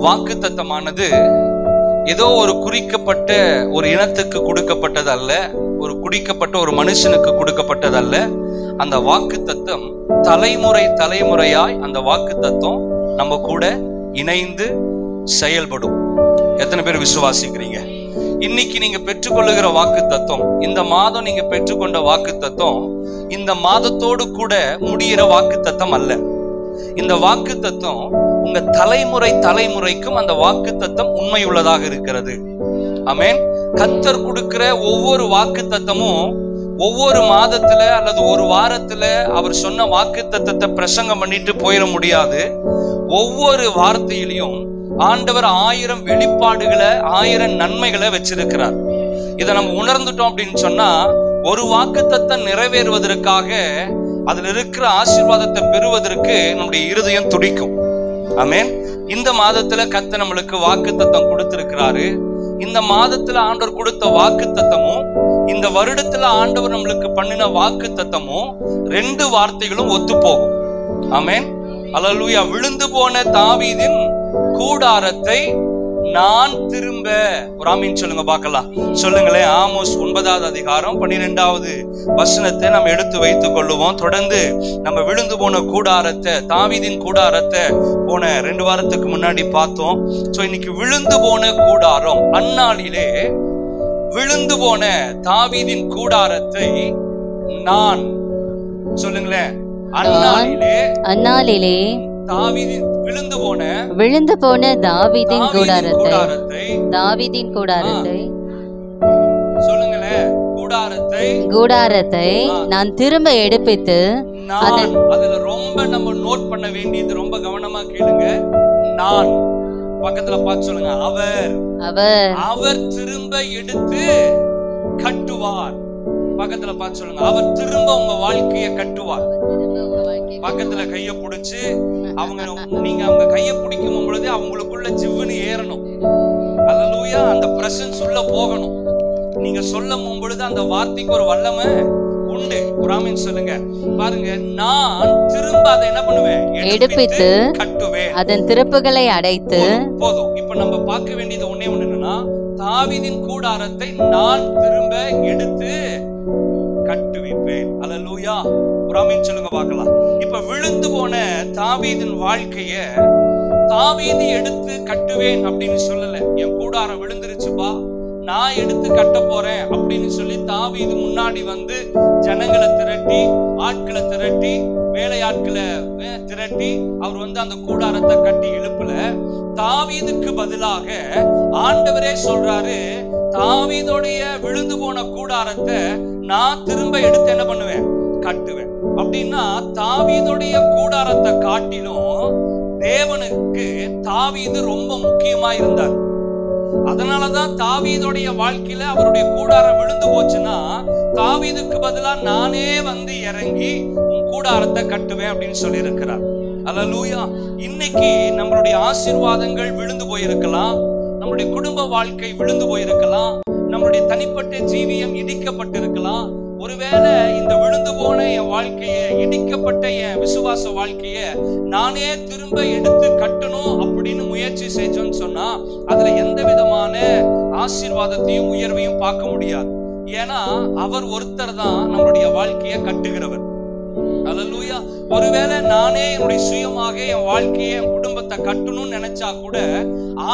வாக்குத்தத்தமானது ஏதோ ஒரு குறிக்கப்பட்ட ஒரு இனத்துக்கு கொடுக்கப்பட்டது அல்ல, ஒரு குறிக்கப்பட்ட ஒரு மனுஷனுக்கு கொடுக்கப்பட்டது அல்ல. அந்த வாக்குத்தத்தம் தலைமுறை தலைமுறையாய் அந்த வாக்குத்தத்தம் நம்ம கூட இணைந்து செயல்படும். எத்தனை பேர் விசுவாசிக்கிறீங்க? இன்னைக்கு நீங்க பெற்றுக்கொள்ளுகிற வாக்குத்தத்தம், இந்த மாதம் நீங்க பெற்றுக்கொண்ட வாக்குத்தத்தம் இந்த மாதத்தோடு கூட முடிகிற வாக்குத்தத்தம் அல்ல. இந்த வாக்குத்தத்தம் உங்க தலைமுறை தலைமுறைக்கும் அந்த வாக்குத்தத்தம் உண்மையுள்ளதாக இருக்கிறது. ஆமென். கர்த்தர் கொடுக்கிற ஒவ்வொரு வாக்குத்தத்தமும் ஒவ்வொரு மாதத்துல அல்லது ஒரு வாரத்துல அவர் சொன்ன வாக்குத்தத்தத்தை பிரசங்கம் பண்ணிட்டு போயிட முடியாது. ஒவ்வொரு வார்த்தையிலையும் ஆண்டவர் 1000 வெளிப்பாடுகளை 1000 நன்மைகளை வச்சிருக்கிறார். இதை நம்ம உணர்ந்துட்டோம் அப்படின்னு சொன்னா ஒரு வாக்குத்தத்தம் நிறைவேறுவதற்காக அதுல இருக்கிற ஆசீர்வாதத்தை பெறுவதற்கு நம்முடைய இருதயம் துடிக்கும். ஆமென். இந்த மாதத்துல கர்த்தர் நம்மளுக்கு வாக்குத்தத்தம் கொடுத்திருக்கிறாரு. இந்த மாதத்துல ஆண்டவர் கொடுத்த வாக்குத்தத்தமும் இந்த வருடத்துல ஆண்டவர் நம்மளுக்கு பண்ணின வாக்குத்தத்தமும் 2 வார்த்தைகளும் ஒத்து போகும். ஆமென். அல்லேலூயா. விழுந்து போன தாவீதின் கூடாரத்தை நான் திரும்ப, ஒரு ஆமீன் சொல்லுங்க பார்க்கலாம். சொல்லுங்களேன். ஆமோஸ் 9வது அதிகாரம் 12வது வசனத்தை நம்ம எடுத்து வைத்துக் கொள்ளுவோம். தொடர்ந்து நம்ம விழுந்து போன கூடாரத்தை, தாவீதின் கூடாரத்தை போன 2 வாரத்துக்கு முன்னாடி பார்த்தோம். சோ இன்னைக்கு விழுந்து போன கூடாரம், அந்நாளிலே விழுந்து போன தாவீதின் கூடாரத்தை நான், சொல்லுங்களேன், அந்நாளிலே தாவீதின் விழுந்து போன தாவீதின் கூடாரத்தை சொல்லுங்களேன், கூடாரத்தை நான் திரும்ப எடுப்பித்து, அதுல ரொம்ப நம்ம நோட் பண்ண வேண்டியது, ரொம்ப கவனமா கேளுங்க. நான் பக்கத்துல பார்த்து சொல்லுங்க, அவர் திரும்ப எடுத்து கட்டுவார். பக்கத்துல பார்த்து சொல்லுங்க, அவர் திரும்ப உங்க வாழ்க்கைய கட்டுவார். பக்கத்துல கைய பிடிச்சு நீங்க அவங்க கைய பிடிக்கும் பொழுது அவங்களுக்குள்ள ஜிவ்வுன்னு ஏறணும். அல்லேலூயா. அந்த பிரசன்ஸ் உள்ள போகணும். நீங்க சொல்லும் பொழுது அந்த வார்த்தைக்கு ஒரு வல்லமை உண்டு. ஒரு ஆமென் சொல்லுங்க. பாருங்க, நான் திரும்ப அதை என்ன பண்ணுவேன்? எடுப்பித்து கட்டுவேன், அதன் திறப்புகளை அடைத்து. போதும். இப்ப நம்ம பார்க்க வேண்டியது ஒண்ணே ஒண்ணு என்னன்னா, தாவீதின் கூடாரத்தை நான் திரும்ப எடுத்து கட்டுவிப்பேன். அல்லேலூயா. ஒரு ஆமென் சொல்லுங்க பார்க்கலாம். இப்ப விழுந்து போன தாவீதின் வாழ்க்கைய தாவீது எடுத்து கட்டுவேன் அப்படின்னு சொல்லல. என் கூடாரம் விழுந்துருச்சுப்பா, நான் எடுத்து கட்ட போறேன் அப்படின்னு சொல்லி தாவீது முன்னாடி வந்து ஜனங்களை திரட்டி, ஆட்களை திரட்டி, வேலையாட்களை திரட்டி அவர் வந்து அந்த கூடாரத்தை கட்டி எழுப்பல. தாவீதுக்கு பதிலாக ஆண்டவரே சொல்றாரு, தாவீதுடைய விழுந்து போன கூடாரத்தை நான் திரும்ப எடுத்து என்ன பண்ணுவேன்? கட்டுவேன். அப்படின்னா தாவீதுடைய கூடாரத்தை காட்டிலும் தேவனுக்கு தாவீது ரொம்ப முக்கியமா இருந்தார். அதனாலதான் தாவீதுடைய வாழ்க்கையில அவருடைய கூடாரம் விழுந்து போச்சுன்னா தாவீதுக்கு பதிலா நானே வந்து இறங்கி உன் கூடாரத்தை கட்டுவேன் அப்படின்னு சொல்லி இருக்கிறார். அல்லேலூயா. இன்னைக்கு நம்மளுடைய ஆசீர்வாதங்கள் விழுந்து போயிருக்கலாம், நம்முடைய குடும்ப வாழ்க்கை விழுந்து போயிருக்கலாம், நம்மளுடைய தனிப்பட்ட ஜீவியம் இடிக்கப்பட்டிருக்கலாம். ஒருவேளை இந்த விழுந்து போன என் வாழ்க்கைய, இடிக்கப்பட்ட என் விசுவாச வாழ்க்கைய நானே திரும்ப எடுத்து கட்டணும் அப்படின்னு முயற்சி செஞ்சோன்னு சொன்னா அதுல எந்த விதமான ஆசீர்வாதத்தையும் உயர்வையும் பார்க்க முடியாது. ஏன்னா அவர் ஒருத்தர் தான் நம்மளுடைய வாழ்க்கைய கட்டுகிறவர். அல்லேலூயா. ஒருவேளை நானே என்னுடைய சுயமாக என் வாழ்க்கையை, என் குடும்பத்தை கட்டணும்னு நினைச்சா கூட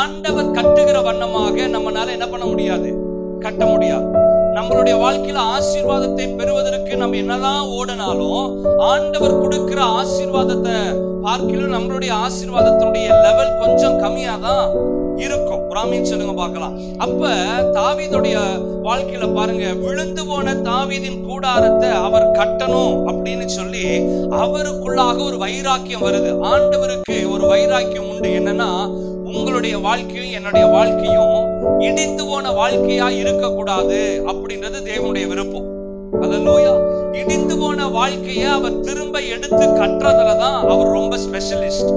ஆண்டவர் கட்டுகிற வண்ணமாக நம்மளால என்ன பண்ண முடியாது? கட்ட முடியாது. நம்மளுடைய வாழ்க்கையில ஆசீர்வாதத்தை பெறுவதற்கு நம்ம என்னதான் ஓடினாலும் ஆண்டவர் கொடுக்கிற ஆசீர்வாதத்தை பார்க்கலும் நம்மளுடைய ஆசீர்வாதத்தினுடைய லெவல் கொஞ்சம் கம்மியா தான் இருக்கும். ஒரு ஆமென் சொல்லுங்க பார்க்கலாம். அப்ப தாவீதுடைய வாழ்க்கையில பாருங்க, விழுந்து போன தாவீதின் கூடாரத்தை அவர் கட்டணும் அப்படின்னு சொல்லி அவருக்குள்ளாக ஒரு வைராக்கியம் வருது. ஆண்டவருக்கு ஒரு வைராக்கியம் உண்டு. என்னன்னா, உங்களுடைய வாழ்க்கையும் என்னுடைய வாழ்க்கையும் இடிந்து போன வாழ்க்கையா இருக்கக்கூடாது அப்படின்றது தேவனுடைய விருப்பம். அல்லேலூயா. இடிந்து போன வாழ்க்கைய அவர் திரும்ப எடுத்து கட்டுறதுலதான் அவர் ரொம்ப ஸ்பெஷலிஸ்ட்.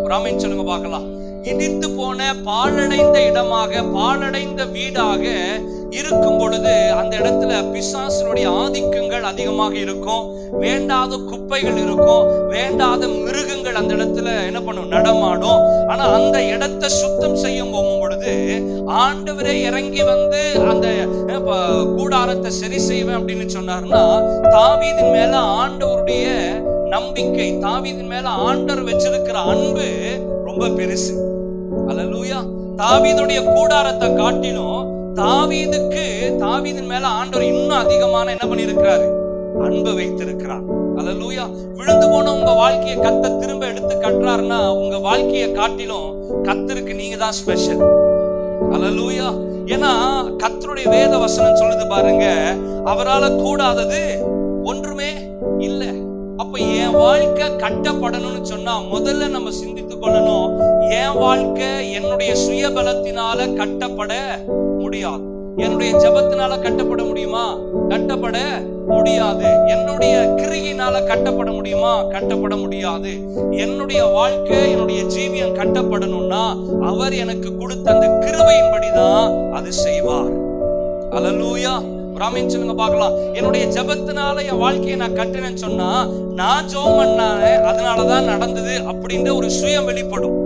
ஒரு ஆமென் சொல்லுங்க பார்க்கலாம். இடிந்து போன பாழடைந்த இடமாக, பாழடைந்த வீடாக இருக்கும் பொழுது அந்த இடத்துல பிசாசினுடைய ஆதிக்கங்கள் அதிகமாக இருக்கும், வேண்டாத குப்பைகள் இருக்கும், வேண்டாத மிருகங்கள் அந்த இடத்துல என்ன பண்ணும்? நடமாடும். ஆனா அந்த இடத்தை சுத்தம் செய்யும் போகும் பொழுது ஆண்டவரே இறங்கி வந்து அந்த கூடாரத்தை சரி செய்வேன் அப்படின்னு சொன்னார்னா, தாவீதின் மேல ஆண்டவருடைய நம்பிக்கை, தாவீதின் மேல ஆண்டவர் வச்சிருக்கிற அன்பு ரொம்ப பெருசு. அல்லேலூயா. தாவீதுடைய கூடாரத்தை காட்டிலும் தாவீதின் மேல ஆண்டவர் இன்னும் அதிகமான என்ன பண்ணிருக்கிறாரு, அன்பு வைத்திருக்கிறார். அல்லேலூயா. விழுந்து போன உங்க வாழ்க்கையை கர்த்தர் திரும்ப எடுத்து கட்டுறாருன்னா, உங்க வாழ்க்கையை காட்டிலும் கர்த்தருக்கு நீங்க தான் ஸ்பெஷல். அல்லேலூயா. ஏன்னா கர்த்தருடைய வேத வசனம் சொல்லுது பாருங்க, அவரால கூடாதது ஒன்றுமே இல்லை. அப்ப என் வாழ்க்கை கட்டப்படணும்னு சொன்னா முதல்ல நம்ம சிந்தித்து கொள்ளணும், என் வாழ்க்கை என்னுடைய சுயபலத்தினால கட்டப்பட முடியாது. என்னுடைய ஜெபத்தினால கட்டப்பட முடியுமா? கட்டப்பட முடியாது. என்னுடைய கிரியையினால கட்டப்பட முடியுமா? கட்டப்பட முடியாது. என்னுடைய வாழ்க்கை, என்னுடைய ஜீவியம் கட்டப்படணும்னா அவர் எனக்கு கொடுத்த அந்த கிருபையின்படிதான் அது செய்வார். அல்லேலூயா. ராமேன் சொல்லுங்க பார்க்கலாம். என்னுடைய ஜெபத்தினால என் வாழ்க்கையை நான் கட்டினேன்னு சொன்னா, நான் ஜெபம் பண்ணானே அதனாலதான் நடந்தது அப்படின்ற ஒரு சுயம் வெளிப்படும்.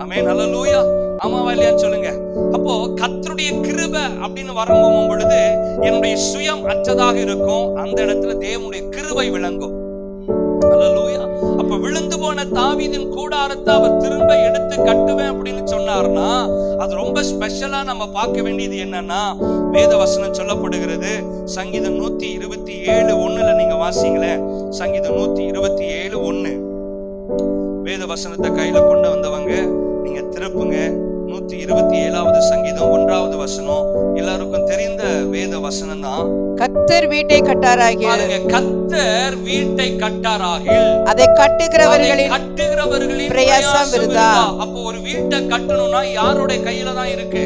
ஆமென். அல்லேலூயா. ஆமாவா இல்லையான்னு சொல்லுங்க. அப்போ கர்த்தருடைய கிருபை அப்படின்னு வரும்போது பொழுது என்னுடைய சுயம் அற்றதாக இருக்கும், அந்த இடத்துல தேவனுடைய கிருபை விளங்கும். அல்லேலூயா. அப்ப விழுந்து போன தாவீதின் கூடாரத்தை அவர் திரும்ப எடுத்து கட்டுவேன் அப்படின்னு சொன்னார்னா, அது ரொம்ப ஸ்பெஷலா நம்ம பார்க்க வேண்டியது என்னன்னா, வேத வசனம் சொல்லப்படுகிறது. சங்கீதம் 127:1 நீங்க வாசிங்களேன். சங்கீதம் 127:1 வேத வசனத்தை கையில கொண்டு வந்தவங்க நீங்க திருப்புங்க. 127வது சங்கீதம் 1வது வசனம் எல்லாருக்கும் தெரிந்த வேத வசனம் தான். கர்த்தர் வீட்டை கட்டாராகில், கர்த்தர் வீட்டை கட்டாராகில் அதை கட்டுகிறவர்களின் பிரயாசம் விருதா. அப்போ ஒரு வீட்டை கட்டணும்னா யாருடைய கையில தான் இருக்கு?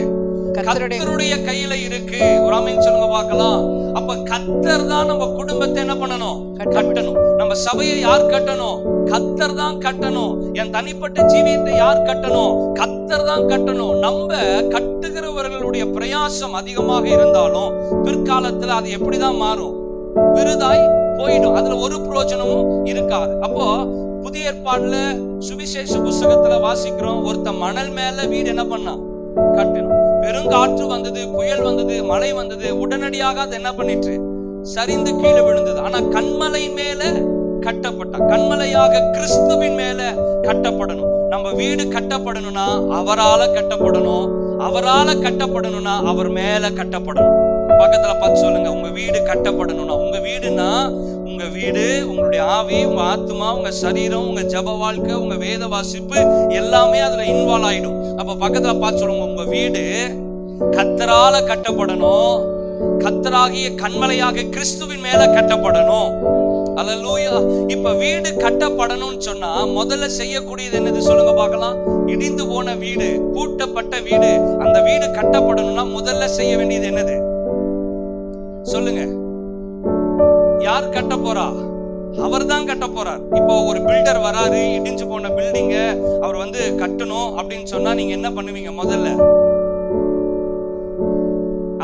கர்த்தருடைய கையில இருக்கு. ஒரு ஆமென் சொல்லுங்க பார்க்கலாம். அப்ப கர்த்தர் தான் நம்ம குடும்பத்தை என்ன பண்ணணும்? கட்டணும். நம்ம சபையை யார் கட்டணும்? கர்த்தர் தான் கட்டணும். என் தனிப்பட்ட ஜீவியத்தை யார் கட்டணும்? கர்த்தர் தான் கட்டணும். நம்ம கட்டுகிறவர்களுடைய பிரயாசம் அதிகமாக இருந்தாலும் பிற்காலத்துல அது எப்படிதான் மாறும்? விருதாய் போயிடும். அதுல ஒரு பிரயோஜனமும் இருக்காது. அப்போ புதிய ஏற்பாடுல சுவிசேஷ புஸ்தகத்துல வாசிக்கிறோம், ஒருத்த மணல் மேல வீடு என்ன பண்ணா? கட்டணும். பெருங்காற்று வந்தது, புயல் வந்தது, மழை வந்தது, உடனடியாக அது என்ன பண்ணிட்டு சரிந்து கீழே விழுந்தது. ஆனா கன்மலை மேல கட்டப்பட்ட, கன்மலையாக கிறிஸ்துவின் மேல கட்டப்படணும். நம்ம வீடு கட்டப்படணும்னா அவரால கட்டப்படணும். அவரால கட்டப்படணும்னா அவர் மேல கட்டப்படணும். பக்கத்துல பார்த்து சொல்லுங்க, உங்க வீடு கட்டப்படணும்னா, உங்க வீடுனா உங்க வீடு, உங்களுடைய ஆவி, உங்க ஆத்மா, உங்க சரீரம், உங்க ஜப வாழ்க்கை, உங்க வேத வாசிப்பு எல்லாமே அதுல இன்வால்வ் ஆயிடும். அப்ப பக்கத்துல பார்த்து சொல்லுங்க, உங்க வீடு கர்த்தரால கட்டப்படணும். கர்த்தராகிய கன்மலையாக கிறிஸ்துவின் மேல கட்டப்படணும். அல்லேலூயா. இப்ப வீடு கட்டப்படணும்னு சொன்னா முதல்ல செய்யக்கூடியது என்னது சொல்லுங்க பார்க்கலாம்? இடிந்து போன வீடு, பூட்டப்பட்ட வீடு, அந்த வீடு கட்டப்படணும்னா முதல்ல செய்ய வேண்டியது என்னது சொல்லுங்க? யார் கட்ட போறா? அவர் தான் கட்ட போறார். இப்போ ஒரு பில்டர் வராரு, இடிஞ்சு போன பில்டிங்க அவர் வந்து கட்டணும் அப்படின்னு சொன்னா நீங்க என்ன பண்ணுவீங்க? முதல்ல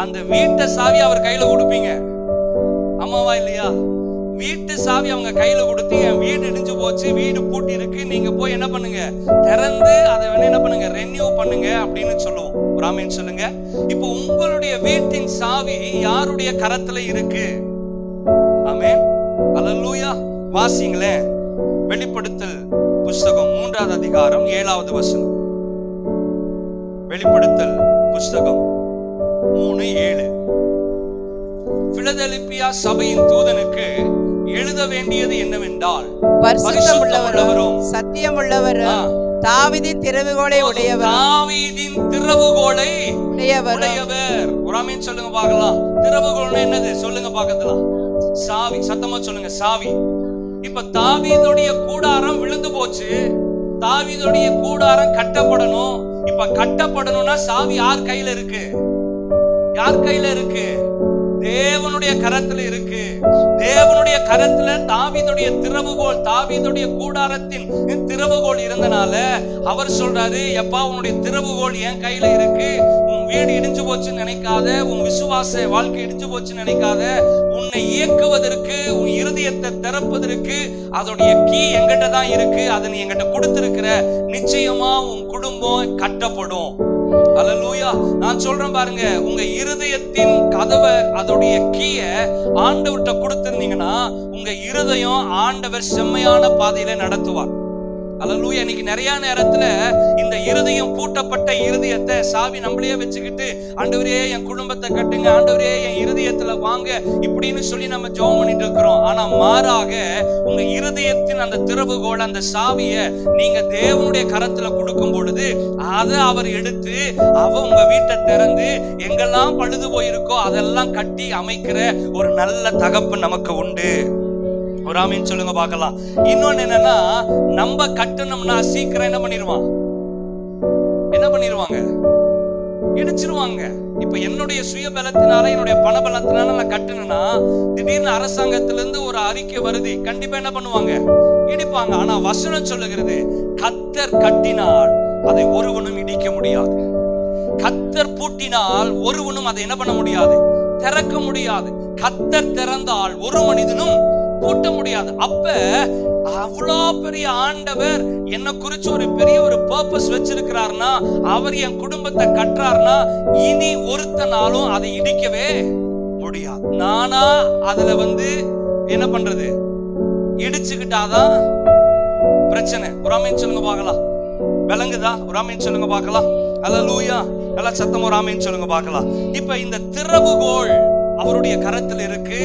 அந்த வீட்டை சாவி அவர் கையில கொடுப்பீங்க. ஆமாவா இல்லையா? வீட்டு சாவி அவங்க கையில கொடுத்து, என் வீடு இடிஞ்சு போச்சு, வீடு பூட்டி இருக்கு, நீங்க போய் என்ன பண்ணுங்க? திறந்து அதை என்ன பண்ணுங்க? ரெனியூ பண்ணுங்க அப்படின்னு சொல்லுவோம். ஒரு ஆமென் சொல்லுங்க. இப்போ உங்களுடைய வீட்டின் சாவி யாருடைய கரத்துல இருக்கு? ஆமென். அல்லேலூயா. வாசிங்களேன். வெளிப்படுத்தல் புஸ்தகம் 3வது அதிகாரம் 7வது வசனம். வெளிப்படுத்தல் புஸ்தகம் 3:7. பிலதெல்பியா சபையின் தூதனுக்கு எழுத வேண்டியது என்னவென்றால், பரிசுத்தமுள்ளவரும் சத்தியமுள்ளவரும் தாவீதின் திறவுகோலை உடையவர். தாவீதின் திறவுகோலை உடையவர். ஒரு ஆமென் சொல்லுங்க பார்க்கலாம். திறவுகோல்னா என்னது சொல்லுங்க பார்க்கலாம்? சாவி. சத்தமா சொல்லுங்க, சாவி. இப்ப தாவீதுடைய கூடாரம் விழுந்து போச்சு, தாவீதுடைய கூடாரம் கட்டப்படணும். இப்ப கட்டப்படணும்னா சாவி யார் கையில இருக்கு? யார் கையில இருக்கு? தேவனுடைய கரத்துல இருக்கு. தேவனுடைய கரத்துல தாவீதுடைய திறவுகோல், தாவீதுடைய கூடாரத்தின் திறவுகோல் இருந்தனால அவர் சொல்றாரு, எப்பா உன்னுடைய திறவுகோல் என் கையில இருக்கு, உன் வீடு இடிஞ்சு போச்சுன்னு நினைக்காத, உன் விசுவாச வாழ்க்கை இடிஞ்சு போச்சுன்னு நினைக்காத. உன்னை இயக்குவதற்கு, உன் இருதயத்தை திறப்பதற்கு அதோடைய கீ எங்கிட்ட தான் இருக்கு. அதை நீ எங்கிட்ட கொடுத்திருக்கிற. நிச்சயமா உன் குடும்பம் கட்டப்படும். அல்லேலூயா. நான் சொல்றேன் பாருங்க, உங்க இருதயத்தின் கதவை அதோடைய கீய ஆண்டவர்கிட்ட கொடுத்திருந்தீங்கன்னா உங்க இருதயம் ஆண்டவர் செம்மையான பாதையில நடத்துவார். அல்லேலூயா. இன்னைக்கு நிறைய நேரத்துல இந்த இருதயம் பூட்டப்பட்ட இருதயத்தை சாவி நம்மளையே வச்சுக்கிட்டு, ஆண்டவரே என் குடும்பத்தை கட்டுங்க, ஆண்டவரே என் இருதயத்துல வாங்க இப்படின்னு சொல்லி நம்ம ஜெபம் பண்ணிட்டு இருக்கிறோம். ஆனா மாறாக உங்க இருதயத்தின் அந்த திறவுகோல், அந்த சாவிய நீங்க தேவனுடைய கரத்துல கொடுக்கும் பொழுது அதை அவர் எடுத்து உங்க வீட்டை திறந்து எங்கெல்லாம் பழுது போயிருக்கோ அதெல்லாம் கட்டி அமைக்கிற ஒரு நல்ல தகப்பன் நமக்கு உண்டு. ஒரு ஆமீன் சொல்லுங்க பார்க்கலாம். இன்னொன்னு என்னன்னா, நம்ம கட்டணும்னா சீக்கிரம் என்ன பண்ணிருவாங்க, இடிச்சிருவாங்க. இப்ப என்னுடைய சுய பலத்தினால, என்னுடைய பண பலத்தினால நான் கட்டணும்னா திடீர்னு அரசாங்கத்திலிருந்து ஒரு அறிக்கை வருது, கண்டிப்பா என்ன பண்ணுவாங்க, இடிப்பாங்க. ஆனா வசனம் சொல்லுகிறது, கர்த்தர் கட்டினால் அதை ஒருவனும் இடிக்க முடியாது. கர்த்தர் பூட்டினால் ஒருவனும் அதை என்ன பண்ண முடியாது, திறக்க முடியாது. கர்த்தர் திறந்தால் ஒரு மனிதனும் பூட்ட முடியாது. அப்ப அவ்வளோ பெரிய ஆண்டவர் என்ன குறிச்சு ஒரு பெரிய ஒரு பர்பஸ் வச்சிருக்கிறார்னா, அவர் என் குடும்பத்தை கட்டுறாருனா இனி ஒருத்தனாலும் அதை இடிக்கவே முடியாது. நானா அதுல என்ன பண்றது, இடிச்சுக்கிட்டாதான் பிரச்சனை. ஒரு ஆமீன் சொல்லுங்க பார்க்கலாம். விளங்குதா? ஒரு ஆமீன் சொல்லுங்க பார்க்கலாம். அல்லேலூயா. நல்லா சத்தமா ஒரு ஆமீன் சொல்லுங்க பார்க்கலாம். இப்ப இந்த திறவுகோல் அவருடைய கரத்தில் இருக்கு.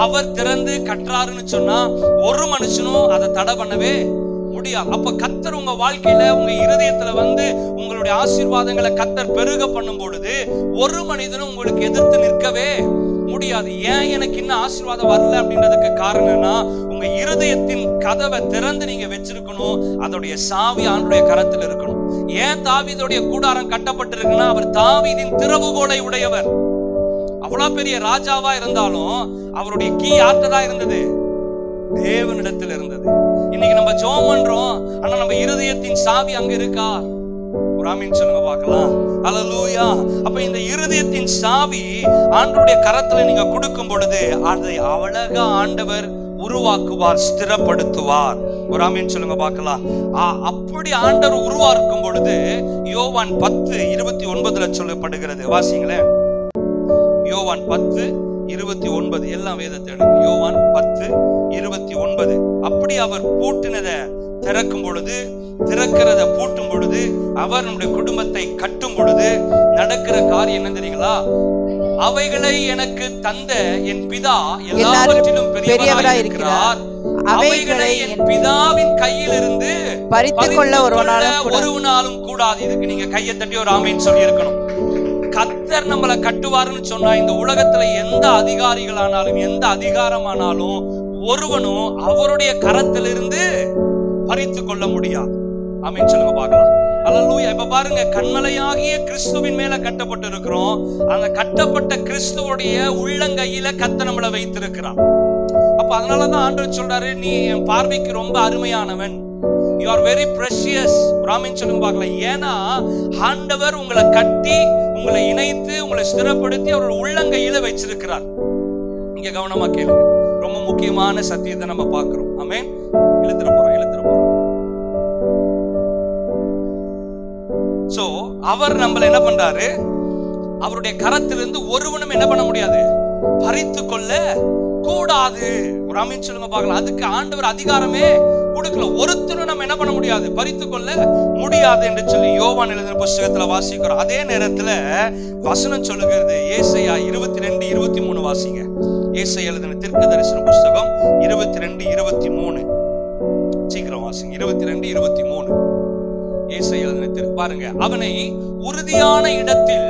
அவர் திறந்து கட்டுறாருன்னு சொன்னா ஒரு மனுஷனும் அதை தடை பண்ணவே முடியாது. அப்ப கர்த்தர் உங்க வாழ்க்கையில, உங்க இருதயத்துல உங்களுடைய ஆசீர்வாதங்களை கர்த்தர் பெருக பண்ணும் பொழுது ஒரு மனிதனும் உங்களுக்கு எதிர்த்து நிற்கவே முடியாது. ஏன் எனக்கு இன்னும் ஆசீர்வாதம் வரல அப்படின்றதுக்கு காரணம்னா, உங்க இருதயத்தின் கதவை திறந்து நீங்க வச்சிருக்கணும். அதோடைய சாவி ஆண்டுடைய கரத்தில் இருக்கணும். ஏன் தாவீதுடைய கூடாரம் கட்டப்பட்டிருக்குன்னா, அவர் தாவீதின் திறவுகோலை உடையவர். அவ்வளவு பெரிய ராஜாவா இருந்தாலும் அவருடைய கீ யார்கிட்ட தான் இருந்தது, தேவனிடத்தில் இருந்தது. இன்னைக்கு நம்ம ஜெபம் பண்றோம், ஆனா நம்ம இருதயத்தின் சாவி அங்க இருக்கா? ஒரு ஆமீன் சொல்லுங்க பார்க்கலாம். அல்லேலூயா. அப்ப இந்த இருதயத்தின் சாவி ஆண்டவருடைய கரத்துல நீங்க கொடுக்கும் பொழுது அதை அழகா ஆண்டவர் உருவாக்குவார், ஸ்திரப்படுத்துவார். ஒரு ஆமீன் சொல்லுங்க பார்க்கலாம். அப்படி ஆண்டவர் உருவாக்கும் பொழுது யோவான் 10:29 சொல்லப்படுகிறது. வாசிங்களேன். யோவான் 10:29 எல்லாம் வேதத்தை எழுது. யோவான் 10:29. அப்படி அவர் பூட்டினதை திறக்கும் பொழுது, திறக்கிறத பூட்டும் பொழுது, அவர் நம்முடைய குடும்பத்தை கட்டும் பொழுது நடக்கிற காரியம் என்ன தெரியுங்களா? அவைகளை எனக்கு தந்த என் பிதா எல்லாவற்றிலும் பெரியவராய் இருக்கிறார். அவைகளை என் பிதாவின் கையில் இருந்து பறித்துக் கொள்ள ஒருவனாலும் கூடாது. இதுக்கு நீங்க கையை தட்டி ஒரு ஆமீன் சொல்லி இருக்கணும். கர்த்தர் நம்மளை கட்டுவாருன்னு சொன்னா இந்த உலகத்துல எந்த அதிகாரிகளானாலும், எந்த அதிகாரமானாலும் ஒருவனும் அவருடைய கரத்திலிருந்து பறித்து கொள்ள முடியாது. ஆமீன் சொல்லுங்க பார்க்கலாம். அல்லேலூயா. இப்ப பாருங்க, கண்மலையாகிய கிறிஸ்துவின் மேல கட்டப்பட்டு இருக்கிறோம். அந்த கட்டப்பட்ட கிறிஸ்துவோடைய உள்ளங்கையில கர்த்தர் நம்மளை வைத்திருக்கிறார். அப்ப அதனாலதான் ஆண்டவர் சொல்றாரு, நீ என் பார்வைக்கு ரொம்ப அருமையானவன். You are very precious. ஆமீன் சொல்லுங்க பார்க்கலாம். ஏன்னா ஆண்டவர் உங்களை கட்டி, உங்களை இணைத்து, உங்களை ஸ்திரப்படுத்தி அவருடைய உள்ளங்கையில வச்சிருக்கிறார். இங்க கவனமா கேளுங்க, ரொம்ப முக்கியமான சத்தியத்தை நம்ம பார்க்கிறோம். ஆமென். இழுத்துற போறோம். சோ அவர் நம்மள என்ன பண்றாரு, அவருடைய கரத்திலிருந்து ஒருவனும் என்ன பண்ண முடியாது, பறித்து கொள்ள கூடாது. ஒரு ஆமீன் சொல்லுங்க பார்க்கலாம். அதுக்கு ஆண்டவர் அதிகாரமே கொடுக்கல. ஒருத்தரும் நம்ம என்ன பண்ண முடியாது, பறித்து கொள்ள முடியாது என்று சொல்லி யோவான் எழுதின புத்தகத்துல வாசிக்கிறோம். அதே நேரத்துல வசனம் சொல்லுகிறது, ஏசாயா 22:23 வாசிங்க. ஏசாயா எழுதின தீர்க்கதரிசன புத்தகம் 22:23 சீக்கிரம் வாசிங்க. 22:23 ஏசாயா எழுதின பாருங்க. அவனை உறுதியான இடத்தில்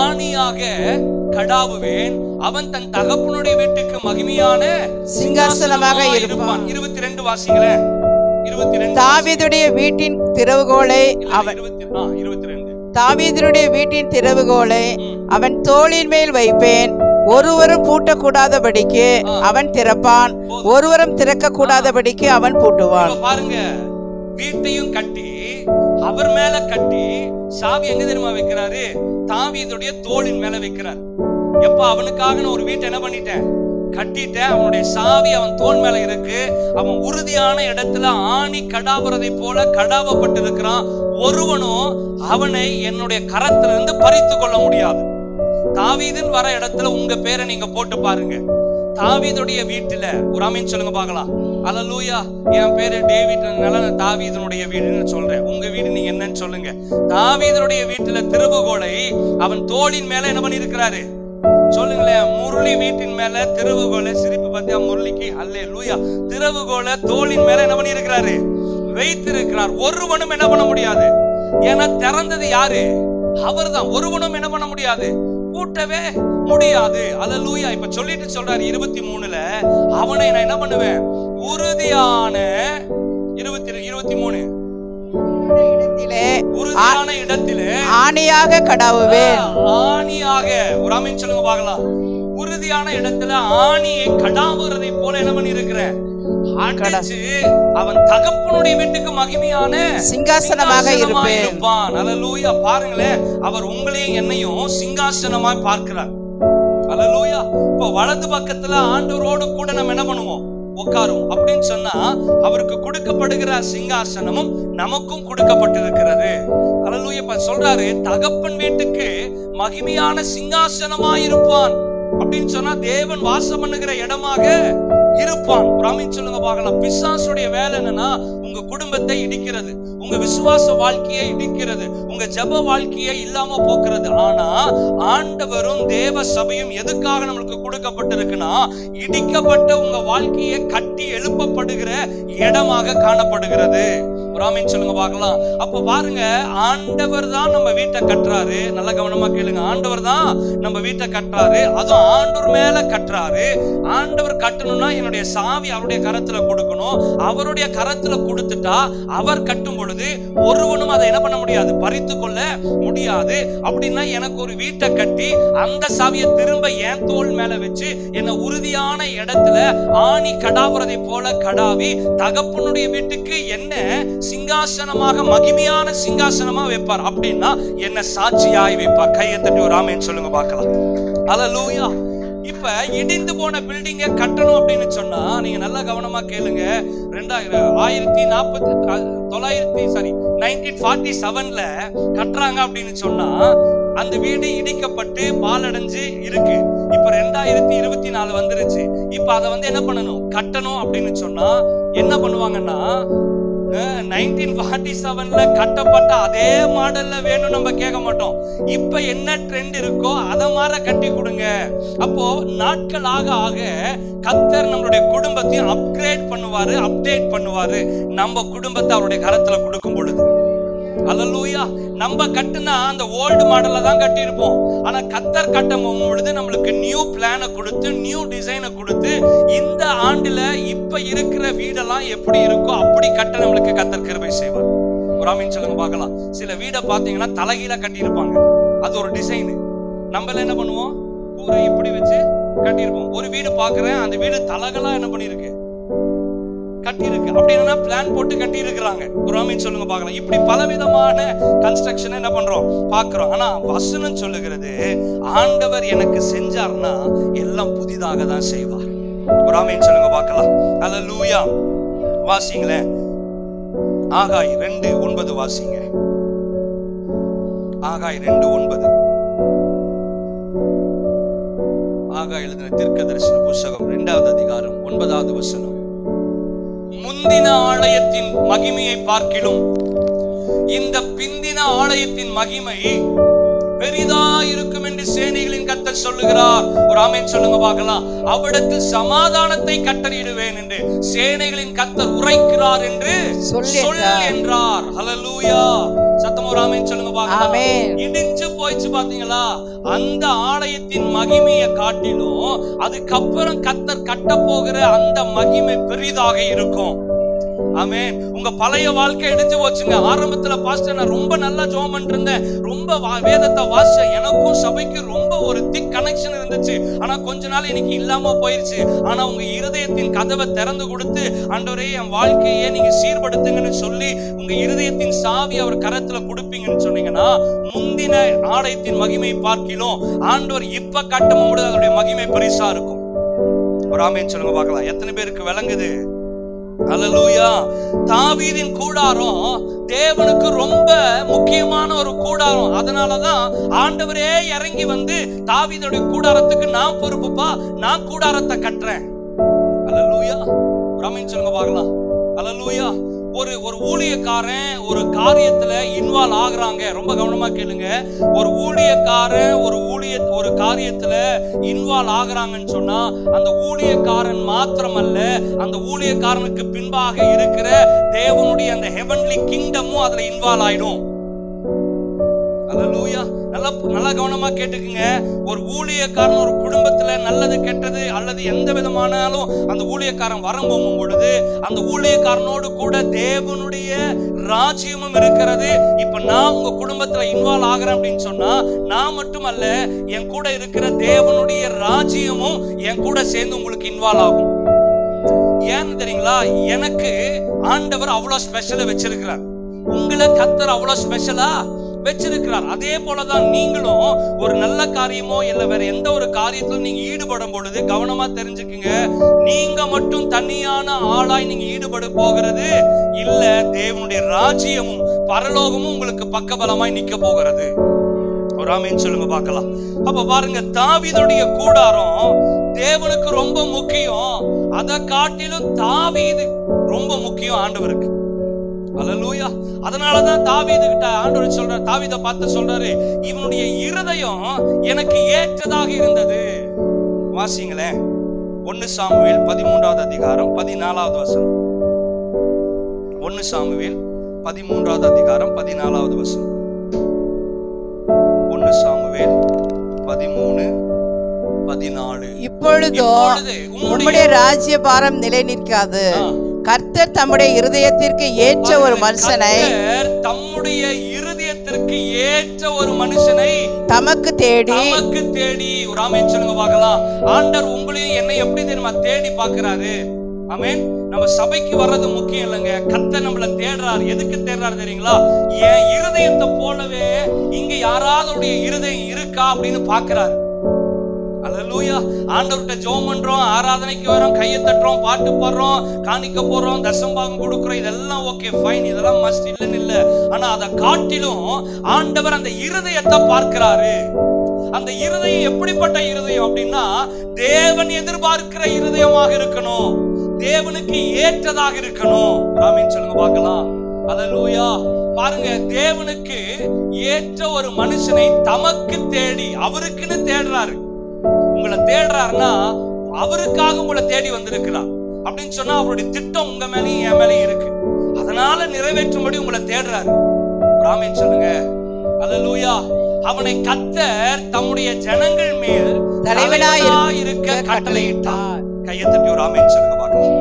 ஆணியாக கடாவுவேன், அவன் தன் தகப்பனுடைய வீட்டுக்கு மகிமையான சிங்காசனமாக இருப்பான். 22 வாசிங்களேன். 22. தாவீதுடைய வீட்டின் திறவுகோலை அவன் 22. தாவீதுடைய வீட்டின் திறவுகோலை அவன் தோளின் மேல் வைப்பேன், ஒருவரும் பூட்டக்கூடாதபடிக்கு அவன் திறப்பான், ஒருவரும் திறக்க கூடாதபடிக்கு அவன் பூட்டுவான். பாருங்க, வீட்டையும் கட்டி அவர் மேல கட்டி சாவி எங்க தெரியுமா வைக்கிறாரு? தாவீதுடைய தோளின் மேல வைக்கிறார். எப்ப அவனுக்காக நான் ஒரு வீட்டை என்ன பண்ணிட்டேன், கட்டிட்டேன். அவனுடைய சாவி அவன் தோள் மேல இருக்கு. அவன் உறுதியான இடத்துல ஆணி கடாவுறதை போல கடாவப்பட்டு இருக்கிறான். ஒருவனும் அவனை என்னுடைய கரத்திலிருந்து பறித்து கொள்ள முடியாது. தாவீதின் வர இடத்துல உங்க பேரை நீங்க போட்டு பாருங்க. தாவீதுடைய வீட்டுல ஒரு ஆமீன் சொல்லுங்க பார்க்கலாம். அல்லேலூயா. என் பேரு டேவிட்னால நான் தாவீதுனுடைய வீடுன்னு சொல்றேன். உங்க வீடு நீங்க என்னன்னு சொல்லுங்க. தாவீதுனுடைய வீட்டுல திறவுகோலை அவன் தோளின் மேல என்ன பண்ணி இருக்கிறாரு சொல்லுங்களேன். முரளி வீட்டின் மேல திறவுகோலை, சிரிப்பு பார்த்தியா முரளிக்கு? அல்லேலூயா. திறவுகோலை தோளின் மேல என்ன பண்ணி இருக்கிறாரு, வைத்திருக்கிறார். ஒருவனும் என்ன பண்ண முடியாது. ஏன்னா திறந்தது யாரு? அவர்தான். ஒருவனும் என்ன பண்ண முடியாது, பூட்டவே முடியாது. அல்லேலூயா. இப்ப சொல்லிட்டு சொல்றாரு 23ல, அவனை நான் என்ன பண்ணுவேன், உறுதியான 23 உறுதியான இடத்திலே ஆணியாக கடாவுவேன். ஆணியாக ஒரு ஆமீன் சொல்லுங்க பார்க்கலாம். உறுதியான இடத்துல ஆணியை கடாவுறதை போல என்ன பண்ணி இருக்கிறேன், அடிச்சு அவன் தகப்பனுடைய வீட்டுக்கு மகிமையான சிங்காசனமாக இருப்பான். அல்லேலூயா. பாருங்களேன், அவர் உங்களையும் என்னையும் சிங்காசனமாய் பார்க்கிறார். அல்லேலூயா. இப்ப வலது பக்கத்துல ஆண்டவரோடு கூட நம்ம என்ன பண்ணுவோம், உட்காரும் அப்படின்னு சொன்னா அவருக்கு கொடுக்கப்படுகிற சிங்காசனமும் நமக்கும் கொடுக்கப்பட்டிருக்கிறது. அல்லேலூயா. இப்ப சொல்றாரு தகப்பன் வீட்டுக்கு மகிமையான சிங்காசனமாய் இருப்பான் அப்படின்னு சொன்னா தேவன் வாசம் பண்ணுகிற இடமாக இருப்பான். ஒரு ஆமீன் சொல்லுங்க பார்க்கலாம். பிசாசுடைய வேலை என்னன்னா உங்க குடும்பத்தை இடிக்கிறது, உங்க விசுவாச வாழ்க்கையை இடிக்கிறது, உங்க ஜெப வாழ்க்கையை இல்லாம போக்குறது. ஆனா ஆண்டவரும் தேவ சபையும் எதுக்காக நம்மளுக்கு கொடுக்கப்பட்டிருக்குன்னா இடிக்கப்பட்ட உங்க வாழ்க்கையை கட்டி எழுப்பப்படுகிற இடமாக காணப்படுகிறது. ஒரு ஆமீன் சொல்லுங்க பார்க்கலாம். அப்ப பாருங்க, ஆண்டவர் தான் நம்ம வீட்டை கட்டுறாரு. நல்ல கவனமா கேளுங்க. ஆண்டவர் தான் நம்ம வீட்டை கட்டுறாரு. அதுவும் ஆண்டவர் மேல கட்டுறாரு. ஆண்டவர் கட்டணும்னா என்னுடைய சாவி அவருடைய கரத்துல கொடுக்கணும். அவருடைய கரத்துல கொடுத்துட்டா அவர் கட்டும் பொழுது ஒருவனும் அதை என்ன பண்ண முடியாது, பறித்து கொள்ள முடியாது. அப்படின்னா எனக்கு ஒரு வீட்டை கட்டி அந்த சாவியை திரும்ப என் தோள் மேல வச்சு என்ன உறுதியான இடத்துல ஆணி கடாவுறதை போல கடாவி தகப்பனுடைய வீட்டுக்கு என்ன சிங்காசனமாக மகிமையான சிங்காசனமா வைப்பார். அப்படின்னா என்ன சாட்சியாய் வைப்பார். கையை தட்டி ஒரு ஆமீன் சொல்லுங்க பார்க்கலாம். அல்லேலூயா. இப்ப இடிந்து போன பில்டிங்க கட்டணும் அப்படின்னு சொன்னா நீங்க நல்லா கவனமா கேளுங்க. 1947ல கட்டுறாங்க அப்படின்னு சொன்னா அந்த வீடு இடிக்கப்பட்டு பாலடைஞ்சு இருக்கு. இப்ப 2024 வந்துருச்சு. இப்ப அதை என்ன பண்ணணும், கட்டணும் அப்படின்னு சொன்னா என்ன பண்ணுவாங்கன்னா 1947ல கட்டப்பட்ட அதே மாடல்ல வேணும் நம்ம கேட்க மாட்டோம். இப்ப என்ன ட்ரெண்ட் இருக்கோ அத மாதிரி கட்டி கொடுங்க. அப்போ நாட்கள் ஆக ஆக கர்த்தர் நம்மளுடைய குடும்பத்தையும் அப்கிரேட் பண்ணுவாரு, அப்டேட் பண்ணுவாரு. நம்ம குடும்பத்தை அவருடைய கரத்துல கொடுக்கும் பொழுது. அல்லேலூயா. நம்ம கட்டுனா அந்த ஓல்டு மாடல்ல தான் கட்டி இருப்போம். ஆனா கர்த்தர் கட்டும் பொழுது நம்மளுக்கு நியூ பிளானை கொடுத்து நியூ டிசைனை கொடுத்து இந்த ஆண்டுல இப்ப இருக்கிற வீடெல்லாம் எப்படி இருக்கோ அப்படி கட்ட நம்மளுக்கு கர்த்தர் கிருபை செய்வார். ஒரு ஆமீன் சொல்லுங்க பார்க்கலாம். சில வீடை பாத்தீங்கன்னா தலைகீழ கட்டி இருப்பாங்க, அது ஒரு டிசைன். நம்மள என்ன பண்ணுவோம், கூரை இப்படி வச்சு கட்டி இருப்போம். ஒரு வீடு பாக்குறேன், அந்த வீடு தலகளா என்ன பண்ணிருக்கு, கட்டி இருக்கு. அப்படின்னா பிளான் போட்டு கட்டி இருக்கிறாங்க. ஒரு ஆமீன் சொல்லுங்க பார்க்கலாம். இப்படி பலவிதமான கன்ஸ்ட்ரக்ஷன் என்ன பண்றோம், பார்க்கிறோம். ஆனா வசனம் சொல்லுகிறது ஆண்டவர் எனக்கு செஞ்சார்னா எல்லாம் புதிதாக தான் செய்வார். ஒரு ஆமீன் சொல்லுங்க பார்க்கலாம். அல்லேலூயா. வாசிங்களேன், ஆகாய் 2:9 வாசிங்க. ஆகாய் 2:9. ஆகாய் எழுதின தீர்க்கதரிசன புத்தகம் 2வது அதிகாரம் 9வது வசனம். முந்தின ஆலயத்தின் மகிமையை பார்க்கிலும் இந்த பிந்தின ஆலயத்தின் மகிமை பெரிதா இருக்கும் என்று சேனைகளின் கர்த்தர் சொல்லுகிறார். ஒரு ஆமென் சொல்லுங்க பார்க்கலாம். அவ்விடத்தில் சமாதானத்தை கட்டளையிடுவேன் என்று சேனைகளின் கர்த்தர் உரைக்கிறார் என்று சொல் என்றார். ஹல்லேலூயா. சத்தமா ஒரு ஆமென் சொல்லுங்க பார்க்கலாம். இடிஞ்சு போயிச்சு பாத்தீங்களா, அந்த ஆலயத்தின் மகிமையை காட்டிலும் அதுக்கப்புறம் கர்த்தர் கட்ட போகிற அந்த மகிமை பெரிதாக இருக்கும். ஆமென். உங்க பழைய வாழ்க்கை இடிஞ்சு போச்சுங்க. ஆரம்பத்துல பாஸ்டர் நான் ரொம்ப நல்லா ஜெபம் பண்ணிட்டு இருந்தேன், ரொம்ப வேதத்தை வாசிச்சேன், எனக்கும் சபைக்கு ரொம்ப ஒரு திக் கனெக்ஷன் இருந்துச்சு. ஆனா கொஞ்ச நாள் எனக்கு இல்லாம போயிருச்சு. ஆனா உங்க இருதயத்தின் கதவை திறந்து கொடுத்து, ஆண்டவரே என் வாழ்க்கையை நீங்க சீர்படுத்துங்கன்னு சொல்லி உங்க இருதயத்தின் சாவி அவர் கரத்துல கொடுப்பீங்கன்னு சொன்னீங்கன்னா, முந்தின ஆலயத்தின் மகிமை பார்க்கிலும் ஆண்டவர் இப்ப கட்டும் போது அதோடைய மகிமை பெரிசா இருக்கும். ஒரு ஆமென் சொல்லுங்க பார்க்கலாம். எத்தனை பேருக்கு விளங்குது? அல்லேலூயா. தாவீதின் கூடாரம் தேவனுக்கு ரொம்ப முக்கியமான ஒரு கூடாரம். அதனாலதான் ஆண்டவரே இறங்கி வந்து தாவீதுடைய கூடாரத்துக்கு நான் பொறுப்புப்பா, நான் கூடாரத்தை கட்டுறேன். அல்லேலூயா. ஆமென் சொல்லுங்க பார்க்கலாம். அல்லேலூயா. ஒரு ஊழியக்காரன் ஒரு காரியத்துல இன்வால்வ் ஆகுறாங்க, ரொம்ப கவனமா கேளுங்க. ஒரு ஊழியக்காரன் ஒரு காரியத்துல இன்வால்வ் ஆகுறாங்கன்னு சொன்னா, அந்த ஊழியக்காரன் மாத்திரமல்ல, அந்த ஊழியக்காரனுக்கு பின்பாக இருக்கிற தேவனுடைய அந்த ஹெவன்லி கிங்டமும் அதுல இன்வால்வ் ஆயிடும். அல்லேலூயா. நல்லா கவனமா கேட்டுக்குங்க. ஒரு ஊழியக்காரன் ஒரு குடும்பத்துல நல்லது கெட்டது அல்லது எந்த விதமானாலும் அந்த ஊழியக்காரன் வரம்போகும் பொழுது அந்த ஊழியக்காரனோடு கூட தேவனுடைய ராஜ்யமும் இருக்கிறது. இப்ப நான் உங்க குடும்பத்துல இன்வால்வ் ஆகிறேன் அப்படின்னு சொன்னா, நான் மட்டுமல்ல, என் கூட இருக்கிற தேவனுடைய ராஜ்யமும் என் கூட சேர்ந்து உங்களுக்கு இன்வால்வ் ஆகும். ஏன்னு தெரியுங்களா? எனக்கு ஆண்டவர் அவ்வளவு ஸ்பெஷலா வச்சிருக்கிறார். உங்களை கர்த்தர் அவ்வளவு ஸ்பெஷலா வச்சிருக்கிறார். அதே போலதான் நீங்களும் ஒரு நல்ல காரியமோ இல்ல வேற எந்த ஒரு காரியத்திலும் நீங்க ஈடுபடும் பொழுது கவனமா தெரிஞ்சுக்குங்க, நீங்க மட்டும் தனியான ஆளாய் நீங்க ஈடுபட போகிறது இல்ல, தேவனுடைய ராஜ்யமும் பரலோகமும் உங்களுக்கு பக்கபலமாய் நிக்க போகிறது. ஒரு ஆமென் சொல்லுங்க பார்க்கலாம். அப்ப பாருங்க, தாவீதுடைய கூடாரம் தேவனுக்கு ரொம்ப முக்கியம். அதை காட்டிலும் தாவீது ரொம்ப முக்கியம் ஆண்டவருக்கு. அல்லேலூயா. அதனாலதான் தாவீது கிட்ட ஆண்டவர் சொல்றார், தாவீதை பார்த்து சொல்றாரு, இவனுடைய இருதயம் எனக்கு ஏற்றதாக இருந்தது. வாசிங்களேன். 1 சாமுவேல் 13வது அதிகாரம் 14வது வசனம். 1 சாமுவேல் 13வது அதிகாரம் 14வது வசனம். 1 சாமுவேல் 13:14. இப்பொழுதோ உம்முடைய ராஜ்ய பாரம் நிலை நிற்காது. கர்த்தர் தம்முடைய இருதயத்திற்கு ஏற்ற ஒரு மனுஷனை தமக்கு தேடி ஒரு ஆமென் சொல்லுங்க பார்க்கலாம். ஆண்டவர் உங்களையும் என்னை எப்படி தெரியுமா தேடி பார்க்கிறாரு? ஆமென். நம்ம சபைக்கு வர்றது முக்கியம் இல்லைங்க, கர்த்தர் நம்மள தேடுறாரு. எதுக்கு தேடுறாரு தெரியுங்களா? என் இருதயத்தை போலவே இங்க யாராவது இருதயம் இருக்கா அப்படின்னு பார்க்கிறாரு. அல்லேலூயா. ஆண்டவர்கிட்ட ஜெபம் பண்றோம், ஆராதனைக்கு வரோம், கையை தட்டுறோம், பாட்டு பாடுறோம், காணிக்க போறோம், தசம்பாகம் கொடுக்கிறோம், இதெல்லாம் ஓகே ஃபைன், இதெல்லாம் மஸ்ட் இல்லன்னு இல்ல. ஆனா அதை காட்டிலும் ஆண்டவர் அந்த இருதயத்தை பார்க்கிறாரு. அந்த இருதயம் எப்படிப்பட்ட இருதயம் அப்படின்னா, தேவன் எதிர்பார்க்கிற இருதயமாக இருக்கணும், தேவனுக்கு ஏற்றதாக இருக்கணும். ஆமென் சொல்லுங்க பார்க்கலாம். அல்லேலூயா. பாருங்க, தேவனுக்கு ஏற்ற ஒரு மனுஷனை தமக்கு தேடி, அவருக்குன்னு தேடுறாரு. உங்களை தேடுறாருன்னா அவருக்காக உங்களை தேடி வந்திருக்கிறார் அப்படின்னு சொன்னா, அவருடைய திட்டம் உங்க மேலேயும் என் மேலேயும் இருக்கு. அதனால நிறைவேற்றும்படி உங்களை தேடுறாரு. ஆமென் சொல்லுங்க. அல்லேலூயா. அவனை கர்த்தர் தம்முடைய ஜனங்கள் மேல் தலைவனாய் இருக்க கட்டளையிட்டார். கையை தட்டி ஒரு ஆமென் சொல்லுங்க பார்க்கலாம்.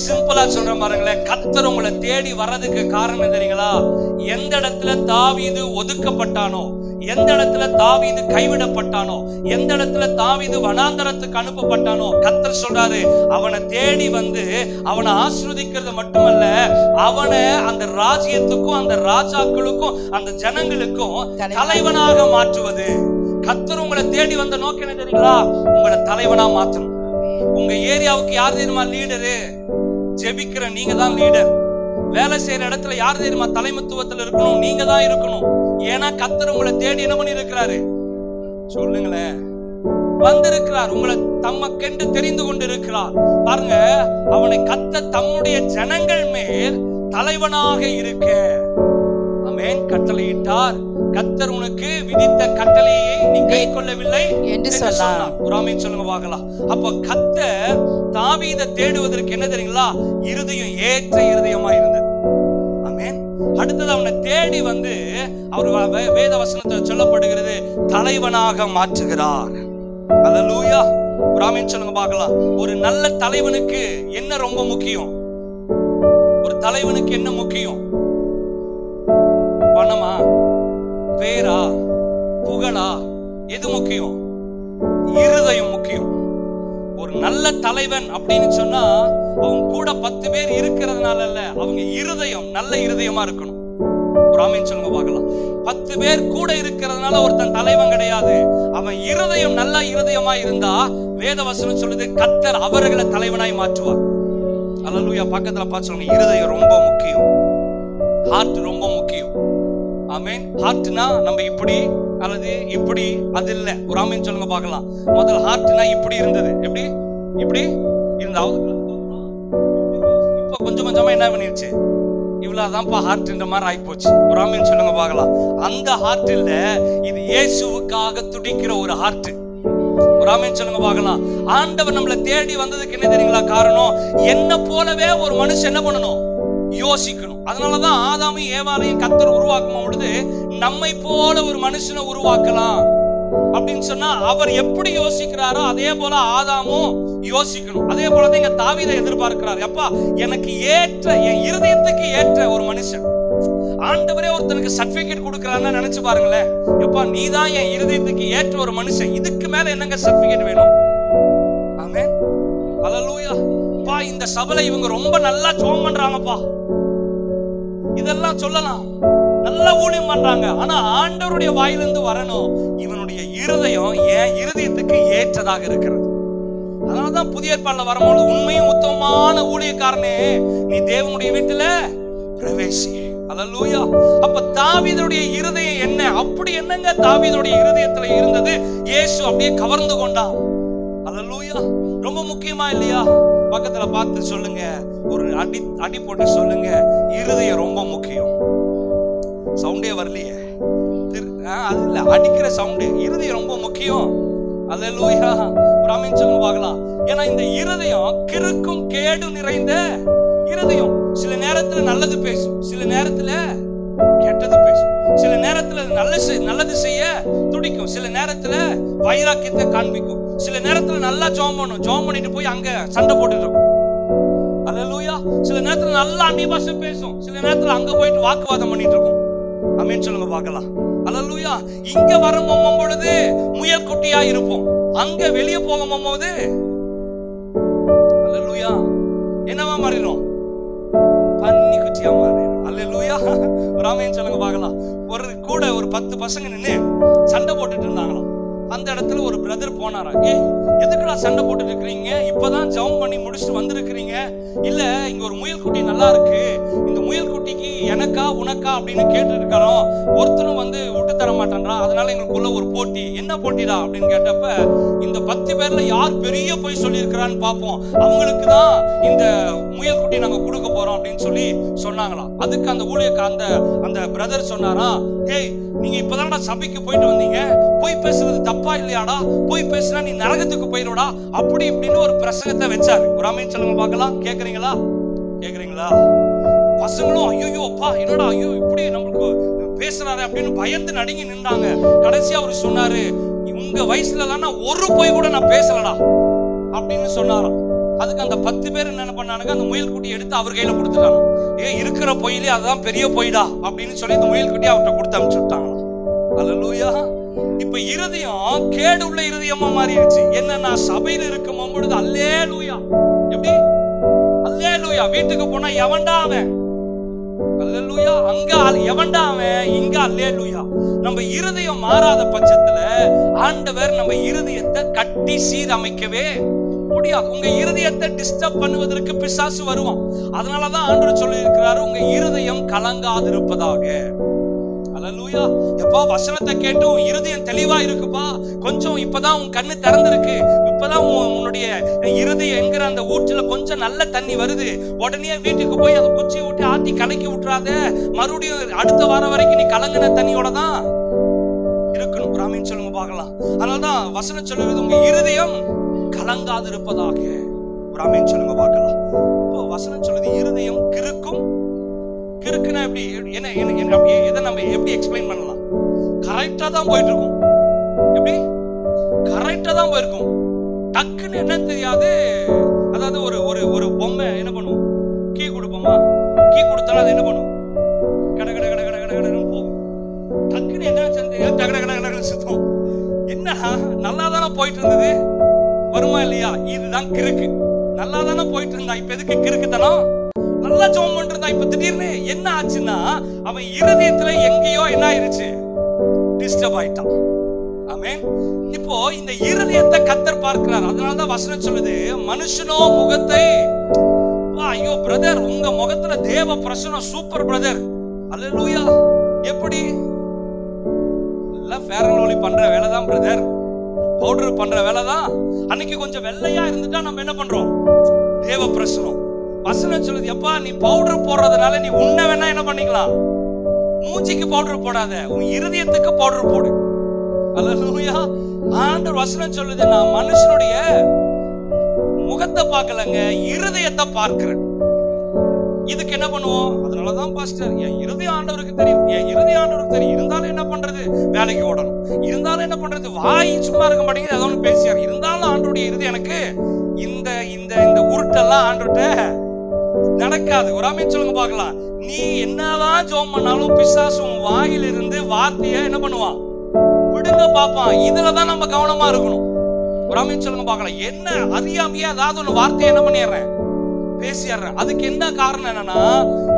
சிம்பிளா சொல்ற பாருங்களேன், கர்த்தர் உங்களை தேடி வர்றதுக்கு காரணம் தெரியுங்களா? எந்த இடத்துல தாவீது ஒதுக்கப்பட்டானோ, எந்த இடத்துல தாவீது கைவிடப்பட்டானோ, எந்த இடத்துல தாவீது வனாந்தரத்துக்கு அனுப்பப்பட்டானோ, கர்த்தர் சொல்றாரு, அவனை தேடி வந்து அவனை ஆசீர்வதிக்கிறது மட்டுமல்ல, அவனை அந்த ராஜ்யத்துக்கும் அந்த ராஜாக்களுக்கும் அந்த ஜனங்களுக்கும் தலைவனாக மாற்றுவது. கர்த்தர் உங்களை தேடி வந்த நோக்கம் என்ன தெரியுங்களா? உங்களை தலைவனா மாற்றணும். உங்க ஏரியாவுக்கு யார் தெரியுமா லீடரு? ஜெபிக்கிற நீங்க தான் லீடர். வேலை செய்யற இடத்துல யார் தெரியுமா தலைமைத்துவத்தில் இருக்கணும்? நீங்க தான் இருக்கணும். ஏன்னா கர்த்தர் உங்களை தேடி என்ன பண்ணி இருக்கிறாரு? சொல்லுங்களேன். வந்திருக்கிறார், உங்களை தமக்கென்று தெரிந்து கொண்டு இருக்கிறார். பாருங்க, அவனை கர்த்தர் தம்முடைய ஜனங்கள் மேல் தலைவனாக இருக்க ஆமென் கட்டளையிட்டார். கர்த்தர் உனக்கு விதித்த கட்டளையை நீ கைக்கொள்ளவில்லை என்று சொன்னார். ஒரு ஆமென் சொல்லுங்க பார்க்கலாம். அப்ப கர்த்தர் தாவீதை தேடுவதற்கு என்ன தெரியுங்களா? இருதயம் ஏற்ற இருதயமா இருந்தது. ஆமென். அடுத்தது அவனை தேடி வந்து அவர் வேத வசனத்தில் சொல்லப்படுகிறது, தலைவனாக மாற்றுகிறார். அல்லேலூயா. ஒரு ஆமென் சொல்லுங்க பார்க்கலாம். ஒரு நல்ல தலைவனுக்கு என்ன ரொம்ப முக்கியம்? ஒரு தலைவனுக்கு என்ன முக்கியம்? பணமா, பேரா, புகழா? எது முக்கியம்? இருதயம் முக்கியம். ஒரு நல்ல தலைவன் அப்படின்னு சொன்னா அவங்க கூட 10 பேர் இருக்கிறதுனால அல்ல, அவங்க இருதயம் நல்ல இருதயமா இருக்கணும். ஒரு ஆமென் சொல்லுங்க பார்க்கலாம். 10 பேர் கூட இருக்கிறதுனால ஒருத்தன் தலைவன் கிடையாது. அவன் இருதயம் நல்ல இருதயமா இருந்தா வேத வசனம் சொல்லுது கர்த்தர் அவர்களை தலைவனாய் மாற்றுவார். அல்லேலூயா. பக்கத்துல பார்த்து சொல்லுங்க, இருதயம் ரொம்ப முக்கியம். ஹார்ட் ரொம்ப முக்கியம். ஆமென். ஹார்ட்னா நம்ம இப்படி அல்லது இப்படி அது இல்ல. ஒரு ஆமென் சொல்லுங்க பார்க்கலாம். முதல்ல ஹார்ட்னா இப்படி இருந்தது, எப்படி இப்படி இருந்தா இப்ப கொஞ்சம் கொஞ்சமா என்ன பண்ணிருச்சு, இவ்வளவுதான்ப்பா ஹார்ட்ன்ற மாதிரி ஆயிப்போச்சு. ஒரு ஆமென் சொல்லுங்க பார்க்கலாம். அந்த ஹார்ட் இல்ல, இது இயேசுவுக்காக துடிக்கிற ஒரு ஹார்ட். ஒரு ஆமென் சொல்லுங்க பார்க்கலாம். ஆண்டவர் நம்மளை தேடி வந்ததுக்கு என்ன தெரியுங்களா காரணம்? என்ன போலவே ஒரு மனுஷன் என்ன பண்ணணும்? யோசிக்கணும். அதனாலதான் ஆதாமையும் ஏவாளையும் கர்த்தர் உருவாக்கும் பொழுது நம்மை போல ஒரு மனுஷனை உருவாக்கலாம் அப்படின்னு சொன்னா அவர் எப்படி யோசிக்கிறாரோ அதே போல ஆதாமும் யோசிக்கணும். அதே போலதான் இங்க தாவீதை எதிர்பார்க்கிறார். அப்பா எனக்கு ஏற்ற, என் இருதயத்துக்கு ஏற்ற ஒரு மனுஷன். ஆண்டவரே ஒருத்தனுக்கு சர்டிபிகேட் கொடுக்கறான்னு நினைச்சு பாருங்களேன். எப்பா நீதான் என் இருதயத்துக்கு ஏற்ற ஒரு மனுஷன், இதுக்கு மேல என்னங்க சர்டிபிகேட் வேணும்? ஆமென். அல்லேலூயா. பா இந்த சபையில இவங்க ரொம்ப நல்லா ஜெபம் பண்றாங்கப்பா, இதெல்லாம் சொல்லலாம். நல்லா ஊழியம் பண்றாங்க. ஆனா ஆண்டவருடைய வாயிலிருந்து வரணும், இவனுடைய இருதயம் என் இருதயத்துக்கு ஏற்றதாக இருக்கிறது. அதனாலதான் புதிய ஏற்பாடுல வரும்போது உண்மையும் உத்தமமான ஊழியக்காரனே நீ தேவனுடைய வீட்டுல பிரவேசி. அல்லேலூயா. அப்ப தாவீதுடைய இருதயம் என்ன? அப்படி என்னங்க தாவீதுடைய இருதயத்துல இருந்தது? இயேசு அப்படியே கவர்ந்து கொண்டான். அல்லேலூயா. ரொம்ப முக்கியமா இல்லையா? பக்கத்துல பார்த்து சொல்லுங்க, ஒரு அடி போட்டு சொல்லுங்க, இருதயம் ரொம்ப முக்கியம். சவுண்டே வரலையே, அது இல்ல அடிக்கிற சவுண்டு. இருதயம் ரொம்ப முக்கியம். அல்லேலூயா. ஒரு ஆமென் சொல்லுங்க பார்க்கலாம். ஏன்னா இந்த இருதயம் கிறுக்கும் கேடு நிறைந்த இருதயம். சில நேரத்துல நல்லது பேசும், சில நேரத்துல கெட்டது பேசும், சில நேரத்துல நல்லது செய்ய துடிக்கும், சில நேரத்துல வைராக்கியத்தை காண்பிக்கும், சில நேரத்துல நல்லா ஜெபம் பண்ணும், ஜெபம் பண்ணிட்டு போய் அங்க சண்டை போட்டுட்டு இருக்கும். அல்லேலூயா. சில நேரத்துல நல்லா அந்நிய பாஷை பேசும், சில நேரத்துல அங்க போயிட்டு வாக்குவாதம் பண்ணிட்டு இருக்கும். ஆமென் சொல்லுங்க பார்க்கலாம். அல்லேலூயா. இங்க வரும் பொழுது முயல் குட்டியா இருப்போம், அங்க வெளியே போகும் போது அல்லேலூயா என்னவா மாறிடும்? பன்னி குட்டியா மாறிடும். அல்லேலூயா. ஆமென் சொல்லுங்க பார்க்கலாம். ஒரு 10 பசங்க நின்று சண்டை போட்டுட்டு இருந்தாங்களாம். அந்த இடத்துல ஒரு பிரதர் போனாரா, எதுக்குடா சண்டை போட்டுட்டு இருக்கிறீங்க? இப்பதான் ஜெபம் பண்ணி முடிச்சுட்டு வந்திருக்கிறீங்க. இல்ல இங்க ஒரு முயல் குட்டி நல்லா இருக்கு, இந்த முயல் குட்டிக்கு எனக்கா உனக்கா அப்படின்னு கேட்டு இருக்கிறோம், ஒருத்தரும் விட்டு தர மாட்டேன்றா, அதனால எங்களுக்குள்ள ஒரு போட்டி. என்ன போட்டிடா அப்படின்னு கேட்டப்ப இந்த 10 பேர்ல யார் பெரிய போய் சொல்லி இருக்கிறான்னு பார்ப்போம், அவங்களுக்கு தான் இந்த முயல் குட்டி நாங்க கொடுக்க போறோம் அப்படின்னு சொல்லி சொன்னாங்களாம். அதுக்கு அந்த அந்த பிரதர் சொன்னாரா, ஏய் நீங்க இப்பதான்டா சபைக்கு போயிட்டு வந்தீங்க, போய் பேசுறது தப்பா இல்லையாடா? போய் பேசினா நீ நரகத்துக்கு போயிடுடா, அப்படி இப்படின்னு ஒரு பிரசங்கத்தை வச்சாரு. ஒரு ஆமென் சொல்லுங்க பார்க்கலாம். கேக்குறீங்களா? பசங்களும் ஐயோ அப்பா என்னடா ஐயோ இப்படி நம்மளுக்கு பேசுறாரு அப்படின்னு பயந்து நடுங்கி நின்றாங்க. கடைசியா அவரு சொன்னாரு, உங்க வயசுல எல்லாம் ஒரு பொய் கூட நான் பேசலடா அப்படின்னு சொன்னாராம். அதுக்கு அந்த 10 பேர் என்ன பண்ணானுங்க, அந்த முயல் குட்டி எடுத்து அவர் கையில கொடுத்துட்டாங்க. இருக்கிற பொயிலே அதுதான் பெரிய பொய்டா அப்படின்னு சொல்லி அந்த முயல் குட்டி அவர்கிட்ட கொடுத்து அனுப்பிச்சு விட்டாங்களாம். அல்லேலூயா. இப்ப இருதயம் கேடு உள்ள இருதயமா மாறிடுச்சு. என்னன்னா சபையில இருக்கும் பொழுது அல்லேலூயா, எப்படி அல்லேலூயா, வீட்டுக்கு போனா எவன்டா அவன், அல்லேலூயா, அங்க எவன்டா அவன், இங்க அல்லேலூயா. நம்ம இருதயம் மாறாத பட்சத்துல ஆண்டவர் நம்ம இருதயத்தை கட்டி சீரமைக்கவே முடியாது. உங்க இருதயத்தை டிஸ்டர்ப் பண்ணுவதற்கு பிசாசு வருவான். அதனாலதான் ஆண்டவர் சொல்லி இருக்கிறாரு, உங்க இருதயம் கலங்காதிருப்பதாக. அல்லேலூயா. எப்பா வசனத்தை கேட்டு உன் இருதயம் தெளிவா இருக்குப்பா, கொஞ்சம் இப்பதான் உன் கண்ணு திறந்திருக்கு, இப்பதான் உன்னுடைய இருதயம் என்கிற அந்த ஊற்றுல கொஞ்சம் நல்ல தண்ணி வருது, உடனே வீட்டுக்கு போய் அதை குச்சி ஊட்டி ஆத்தி கலக்கி விட்டுறாத, மறுபடியும் அடுத்த வாரம் வரைக்கும் நீ கலங்கின தண்ணியோட தான் இருக்கணும். ஆமென் சொல்லுங்க பார்க்கலாம். அதனாலதான் வசனம் சொல்லுவது உங்க இருதயம் கலங்காது இருப்பதாக. ஆமென் சொல்லுங்க பார்க்கலாம். இப்போ வசனம் சொல்லுது இருதயம் கிறுக்கும். கிறுக்குனா எப்படி, இதை நம்ம எப்படி எக்ஸ்பிளைன் பண்ணலாம்? கரெக்டா தான் போயிட்டு இருக்கும். எப்படி கரெக்டா தான் போயிருக்கும், டக்குன்னு என்ன தெரியாது. அதாவது ஒரு பொம்மை என்ன பண்ணும், கீ கொடுப்போமா? கீ கொடுத்தாலும் அது என்ன பண்ணும்? கட கட கட கட கட கடன்னு போகும். டக்குன்னு என்ன கட கட கட சுத்தம். என்ன நல்லா தானே போயிட்டு இருந்தது, வருமா இல்லையா? இதுதான் கிறுக்கு. நல்லா தானே போயிட்டு இருந்தா, இப்ப எதுக்கு கிறுக்குத்தனம்? நல்லா ஜெபம் பண்ணிட்டு இருந்தா, இப்ப திடீர்னு என்ன ஆச்சுன்னா அவன் இருதயத்துல எங்கேயோ என்ன ஆயிருச்சு, டிஸ்டர்ப் ஆயிட்டான். ஆமென். இப்போ இந்த இருதயத்தை கர்த்தர் பார்க்கிறார். அதனாலதான் வசனம் சொல்லுது, மனுஷனோ முகத்தை, ஐயோ பிரதர் உங்க முகத்துல தேவ பிரசன்னம் சூப்பர் பிரதர், அல்லேலூயா. எப்படி? எல்லாம் ஃபேர் அண்ட் லவ்லி பண்ற வேலைதான் பிரதர், பவுடர் பண்ற வேலைதான். அன்னைக்கு கொஞ்சம் வெள்ளையா இருந்துட்டா நம்ம என்ன பண்றோம்? தேவ பிரசன்னம். வசனம் சொல்லுது, எப்பா நீ பவுடர் போடுறதுனால நீ உன்ன வேணா என்ன பண்ணிக்கலாம், மூஞ்சிக்கு பவுடர் போடாத, உன் இருதயத்துக்கு பவுடர் போடு. அல்லேலூயா. ஆண்டவர் வசனம் சொல்லுது, நான் மனுஷனுடைய முகத்தை பார்க்கலங்க, இருதயத்தை பார்க்கிறேன். இதுக்கு என்ன பண்ணுவோம்? அதனாலதான் பாஸ்டர் என் இருதய ஆண்டவருக்கு தெரியும், என் இருதய ஆண்டவருக்கு தெரியும். இருந்தாலும் என்ன பண்றது, வேலைக்கு ஓடணும். இருந்தாலும் என்ன பண்றது, வாய் சும்மா இருக்க மாட்டேங்குது, ஏதோ ஒன்று பேசியாரு. இருந்தாலும் ஆண்டவருடைய இருதயம் எனக்கு இந்த இந்த இந்த உருட்டெல்லாம் ஆண்டவர்கிட்ட நடக்காது. ஒரு ஆமென் சொல்லுங்க பார்க்கலாம். நீ என்னதான் ஜெபம் பண்ணாலும் பிசாசு உன் வாயிலிருந்து வார்த்தையை என்ன பண்ணுவான், விடுங்க பாப்பான். இதுலதான் நம்ம கவனமா இருக்கணும். ஒரு ஆமென் சொல்லுங்க பார்க்கலாம். என்ன அறியாமையே ஏதாவது ஒன்று வார்த்தையை என்ன பண்ணிடுறேன், பேசிடுறேன். அதுக்கு என்ன காரணம் என்னன்னா,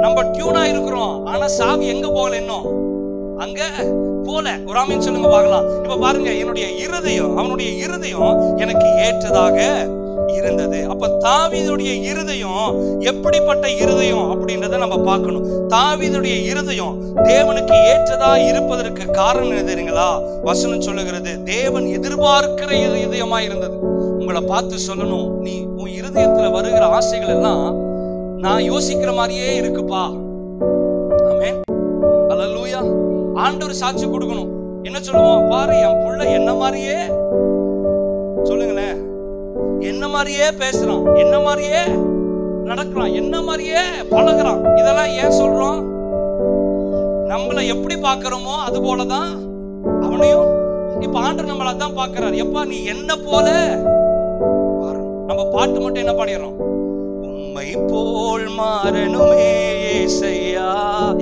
நம்ம டியூனா இருக்கிறோம், ஆனா சாவி எங்க போகல, இன்னும் அங்க போல. ஒரு ஆமென் சொல்லுங்க பார்க்கலாம். இப்ப பாருங்க, என்னுடைய இருதயம், அவனுடைய இருதயம் எனக்கு ஏற்றதாக இருந்தது. அப்ப தாவீதுடைய இருதயம் எப்படிப்பட்ட இருதயம் அப்படின்றத நம்ம பார்க்கணும். தாவீதுடைய இருதயம் தேவனுக்கு ஏற்றதா இருப்பதற்கு காரணம் என்ன தெரியுங்களா? வசனம் சொல்லுகிறது, தேவன் எதிர்பார்க்கிற இருதயமா இருந்தது. உங்களை பார்த்து சொல்லணும், நீ உன் இருதயத்துல வருகிற ஆசைகள் எல்லாம் நான் யோசிக்கிற மாதிரியே இருக்குப்பா. ஆமென். அல்லேலூயா. ஆண்டவர் சாட்சி கொடுக்கணும். என்ன சொல்லுவோம்? பாரு என் புள்ள என்ன மாதிரியே, சொல்லுங்களேன், என்ன மாதிரியே பேசுறான், என்ன மாதிரியே நடக்கிறான், என்ன மாதிரியே பழகுறான். இதெல்லாம் ஏன் சொல்றோம்? நம்மளை எப்படி பார்க்கிறோமோ அது போலதான் அவனையும் இப்ப ஆண்டவர் நம்மள தான் பார்க்கிறார். எப்பா நீ என்ன போல. நம்ம பாட்டு மட்டும் என்ன பாடிறோம், உம்மை போல் மாறணுமே இயேசையா.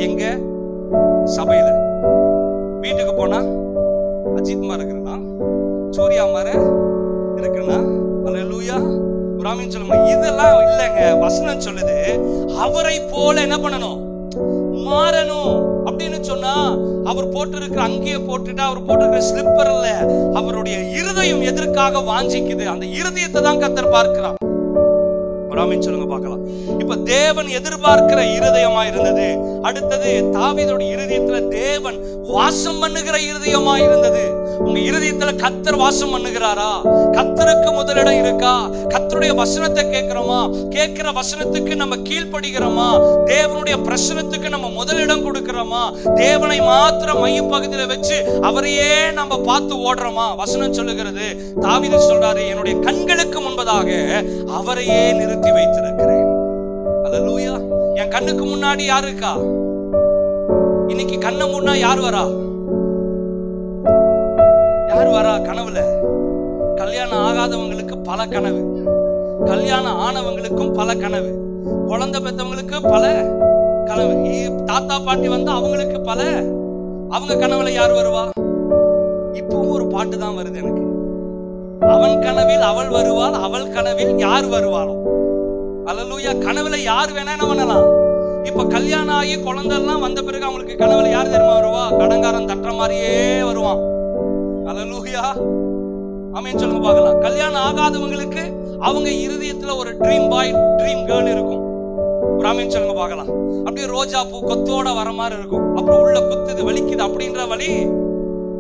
எங்க சபையில, வீட்டுக்கு போனா அஜித் மாதிரி இருக்கிறனா, சூர்யா மாதிரி இருக்கிறனா, அல்லேலூயா. ராமின் சொல்லுங்க, இதெல்லாம் இல்லைங்க. வசனம் சொல்லுது, அவரை போல என்ன பண்ணணும், மாறணும். அப்படின்னு சொன்னா அவர் போட்டிருக்கிற அங்கேயே போட்டுட்டா, அவர் போட்டிருக்கிற ஸ்லிப்பர் இல்ல, அவருடைய இருதயம் எதற்காக வாஞ்சிக்குது, அந்த இருதயத்தை தான் கர்த்தர் பார்க்கிறார். ராமின் சொல்லுங்க பார்க்கலாம். இப்ப தேவன் எதிர்பார்க்கிற இருதயமா இருந்தது. அடுத்தது தாவீதுடைய இருதயத்துல தேவன் வாசம் பண்ணுகிற இருதயமா இருந்தது. உங்க இருதயத்துல கர்த்தர் வாசம் பண்ணுகிறாரா? கர்த்தருக்கு முதலிடம் இருக்கா? கர்த்தருடைய வசனத்தை கேட்கிறோமா? கேட்கிற வசனத்துக்கு நம்ம கீழ்ப்படுகிறோமா? தேவனுடைய பிரசனத்துக்கு நம்ம முதலிடம் கொடுக்கிறோமா? தேவனை மாத்திரம் மையப்பகுதியில வச்சு அவரையே நம்ம பார்த்து ஓடுறோமா? வசனம் சொல்லுகிறது, தாவீது சொல்றாரு, என்னுடைய கண்களுக்கு முன்பதாக அவரையே நிறுத்தி வைத்திருக்கிறேன். அல்லேலூயா. என் கண்ணுக்கு முன்னாடி யாரு இருக்கா? இன்னைக்கு கண்ண முன்னா யார் வரா? யார் வரா கனவுல? கல்யாணம் ஆகாதவங்களுக்கு பல கனவு, கல்யாணம் ஆனவங்களுக்கும் பல கனவு, குழந்தை பெற்றவங்களுக்கு பல கனவு, தாத்தா பாட்டி வந்து அவங்களுக்கு பல. அவங்க கனவுல யார் வருவா? இப்பவும் ஒரு பாட்டு தான் வருது எனக்கு, அவன் கனவில் அவள் வருவாள், அவள் கனவில் யார் வருவாளோ. அல்லேலூயா. கனவுல யார் வேணா என்ன பண்ணலாம். இப்ப கல்யாணம் ஆகி குழந்தை எல்லாம் வந்த பிறகு அவங்களுக்கு கனவுல யார் தெரியுமா வருவா? கடங்காரன் தட்டுற மாதிரியே வருவான். அல்லேலூயா. ஆமென் சொல்லுங்க பார்க்கலாம். கல்யாணம் ஆகாதவங்களுக்கு அவங்க இருதயத்துல ஒரு ட்ரீம் பாய் ட்ரீம் கேர்ள் இருக்கும். ஆமென் சொல்லுங்க பார்க்கலாம். அப்படியே ரோஜா பூ கொத்தோட வர மாதிரி இருக்கும். அப்புறம் உள்ள குத்துது வலிக்குது அப்படின்ற வழி.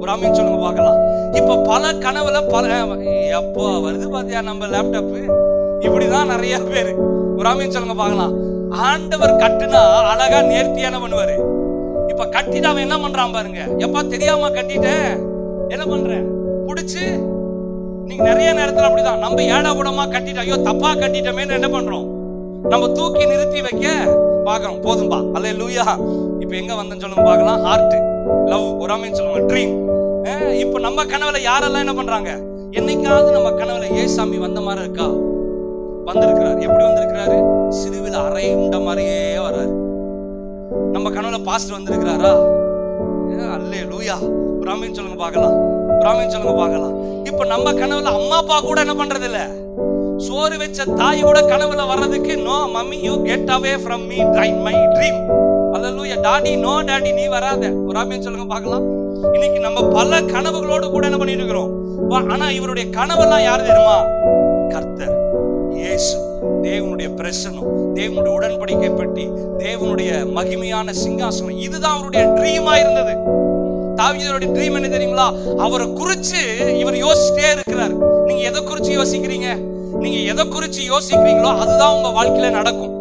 ஒரு ஆமென் சொல்லுங்க பார்க்கலாம். இப்ப பல கனவுல பல எப்போ வருது பாத்தியா நம்ம லேப்டாப். இப்படிதான் நிறைய பேரு. ஒரு ஆமென் சொல்லுங்க பார்க்கலாம். ஆண்டவர் கட்டுனா அழகா நேர்த்தியான பண்ணுவாரு. இப்ப கட்டிட்டு அவன் என்ன பண்றான் பாருங்க. எப்பா தெரியாம கட்டிட்டேன், என்ன பண்றேன், புடிச்சு. நீங்க நிறைய நேரத்துல அப்படிதான் நம்ம ஏடா கூடமா கட்டிட்டு ஐயோ தப்பா கட்டிட்டோமே என்ன பண்றோம், நம்ம தூக்கி நிறுத்தி வைக்க பாக்குறோம். போதும்பா. அல்லேலூயா. இப்ப எங்க வந்தேன்னு சொல்லுங்க பார்க்கலாம். ஹார்ட், லவ், ஒரு ஆமென் சொல்லுங்க, ட்ரீம். இப்ப நம்ம கனவுல யாரெல்லாம் என்ன பண்றாங்க? என்னைக்காவது நம்ம கனவுல ஏசாமி வந்த மாதிரி இருக்கா? வந்திருக்கிறார். எப்படி வந்திருக்கிறாரு? சிறுவில் அறை உண்ட மாதிரியே வர்றாரு. நம்ம கனவுல பாஸ்டர் வந்திருக்கிறாரா? அல்லேலூயா. பிராமின் சொல்லுங்க பார்க்கலாம், பிராமின் சொல்லுங்க பார்க்கலாம். இப்ப நம்ம கனவுல அம்மா அப்பா கூட என்ன பண்றது இல்ல, சோறு வச்ச தாய் கூட கனவுல வர்றதுக்கு no mummy you get away from me my dream. Hallelujah. Daddy no daddy நீ வராத. பிராமின் சொல்லுங்க பார்க்கலாம். இன்னைக்கு நம்ம பல கனவுகளோடு கூட என்ன பண்ணிட்டு இருக்கிறோம். ஆனா இவருடைய கனவெல்லாம் யாரு தெரியுமா? கர்த்தர் இயேசு, தேவனுடைய பிரசன்னம், தேவனுடைய உடன்படிக்கை பெட்டி, தேவனுடைய மகிமையான சிங்காசனம், இதுதான் அவருடைய ட்ரீமா இருந்தது. தாவீதுடைய ட்ரீம் என்ன தெரியுங்களா? அவரை குறிச்சு இவர் யோசிச்சிட்டே இருக்கிறார். நீங்க எதை குறிச்சு யோசிக்கிறீங்க? நீங்க எதை குறிச்சு யோசிக்கிறீங்களோ அதுதான் உங்க வாழ்க்கையில நடக்கும்.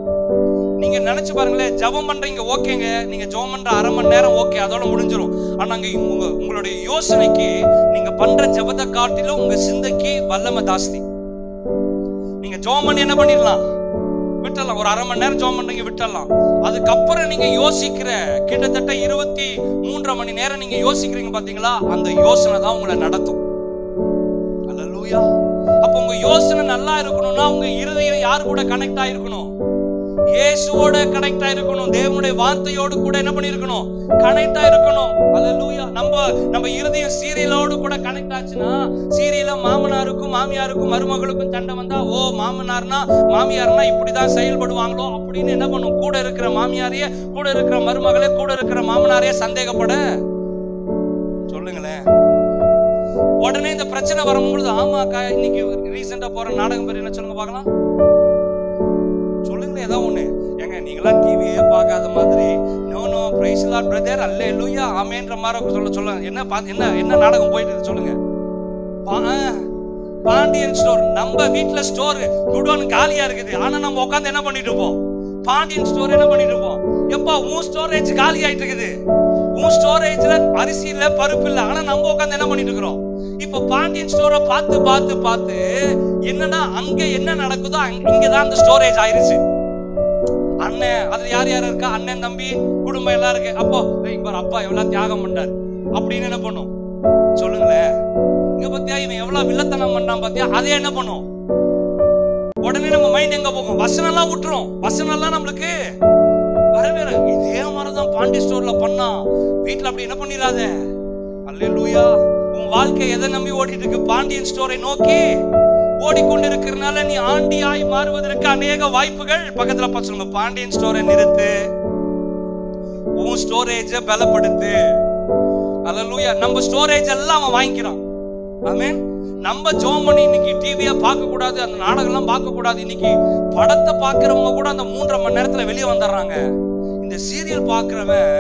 நீங்க நினைச்சு பாருங்களேன், ஜெபம் பண்றீங்க ஓகேங்க, நீங்க ஜெபம் பண்ற அரை மணி நேரம் ஓகே, அதோட முடிஞ்சிடும். ஆனா உங்களுடைய யோசனைக்கு நீங்க பண்ற ஜெபத்தை காட்டிலும் உங்க சிந்தைக்கு வல்லமை ஜாஸ்தி. நீங்க ஜெபம் பண்ணி என்ன பண்ணிடலாம், விட்டுடலாம். ஒரு அரை மணி நேரம் ஜெபம் பண்றீங்க, விட்டுடலாம். அதுக்கப்புறம் நீங்க யோசிக்கிற கிட்டத்தட்ட 23 மணி நேரம் நீங்க யோசிக்கிறீங்க பாத்தீங்களா, அந்த யோசனை தான் உங்களை நடத்தும். அல்லேலூயா. அப்ப உங்க யோசனை நல்லா இருக்கணும்னா உங்க இருதயம் யார் கூட கனெக்ட் ஆயிருக்கணும்? இயேசுவோட கனெக்ட் ஆயிருக்கணும். தேவனுடைய வார்த்தையோடு கூட என்ன பண்ணிருக்கணும்? கனெக்ட் ஆயிருக்கணும். அல்லேலூயா. நம்ம இருதயம் சீரியலோடு கூட கனெக்ட் ஆச்சுன்னா, சீரியல மாமனாருக்கும் மாமியாருக்கும் மருமகளுக்கும் சண்டை வந்தா, ஓ மாமனார்னா மாமியார்னா இப்படிதான் செயல்படுவாங்களோ அப்படின்னு என்ன பண்ணும்? கூட இருக்கிற மாமியாரையே, கூட இருக்கிற மருமகளே, கூட இருக்கிற மாமனாரையே சந்தேகப்பட சொல்லுங்களேன். உடனே இந்த பிரச்சனை வரும்பொழுது, ஆமாக்கா இன்னைக்கு ரீசெண்டா போற நாடகம் பேர் என்ன சொல்லுங்க பார்க்கலாம், சொல்லுங்க ஏதோ ஒண்ணு. ஏங்க நீங்களாம் டிவியே பார்க்காத மாதிரி, no no praise the lord brother hallelujah ஆமென்ற மாதிரி சொல்ல என்ன நாடகம் போயிட்டு இருக்கு சொல்லுங்க. பாண்டியன் ஸ்டோர், நம்ம வீட்ல ஸ்டோர் குடோன் காலியா இருக்குது, ஆனா நம்ம உட்கார்ந்து என்ன பண்ணிட்டு இருப்போம்? பாண்டியன் ஸ்டோர் என்ன பண்ணிட்டு இருப்போம்? எப்பா உன் ஸ்டோரேஜ் காலி ஆயிட்டு இருக்குது, உன் ஸ்டோரேஜ்ல அரிசி இல்ல பருப்பு இல்ல, ஆனா நம்ம உட்கார்ந்து என்ன பண்ணிட்டு இருக்கிறோம்? இப்ப பாண்டியன் ஸ்டோரை பார்த்து பார்த்து பார்த்து என்னன்னா அங்க என்ன நடக்குதோ இங்கதான் அந்த ஸ்டோரேஜ் ஆயிருச்சு. அண்ணன் அதுல யார் யார் இருக்கா, அண்ணன் தம்பி குடும்பம் எல்லாம் இருக்கு. அப்போ அப்பா எவ்வளவு தியாகம் பண்ணாரு அப்படின்னு என்ன பண்ணும் சொல்லுங்களேன். இங்க பத்தியா இவன் எவ்வளவு வில்லத்தனம் பண்ணான் பாத்தியா, அதே என்ன பண்ணும்? உடனே நம்ம மைண்ட் எங்க போகும்? வசனம் எல்லாம் விட்டுரும். வசனம் எல்லாம் நம்மளுக்கு வரவேற. இதே மாதிரிதான் பாண்டி ஸ்டோர்ல பண்ணா, வீட்டுல அப்படி என்ன பண்ணிடாத. அல்லேலூயா. உன் வாழ்க்கை எதை நம்பி ஓடிட்டு இருக்கு? பாண்டியன் ஸ்டோரை நோக்கி ஓடிக்கொண்டிருக்கிறதுனால நீ ஆண்டியாய் மாறுவதற்கு அநேக வாய்ப்புகள். பக்கத்துல சொல்லுங்க, பாண்டியன் ஸ்டோரை நிறுத்து, உன் ஸ்டோரேஜ பலப்படுத்து. அல்லேலூயா. நம்ம ஸ்டோரேஜ் எல்லாம் அவன் வாங்கிக்கிறான். ஆமென். நம்ம ஜெபம் பண்ணி இன்னைக்கு டிவியை பார்க்க கூடாது, அந்த நாடகம் எல்லாம் பார்க்க கூடாது. இன்னைக்கு படத்தை பார்க்கிறவங்க கூட அந்த 3.5 மணி நேரத்துல வெளியே வந்துடுறாங்க. இந்த சீரியல் பார்க்கிறவன்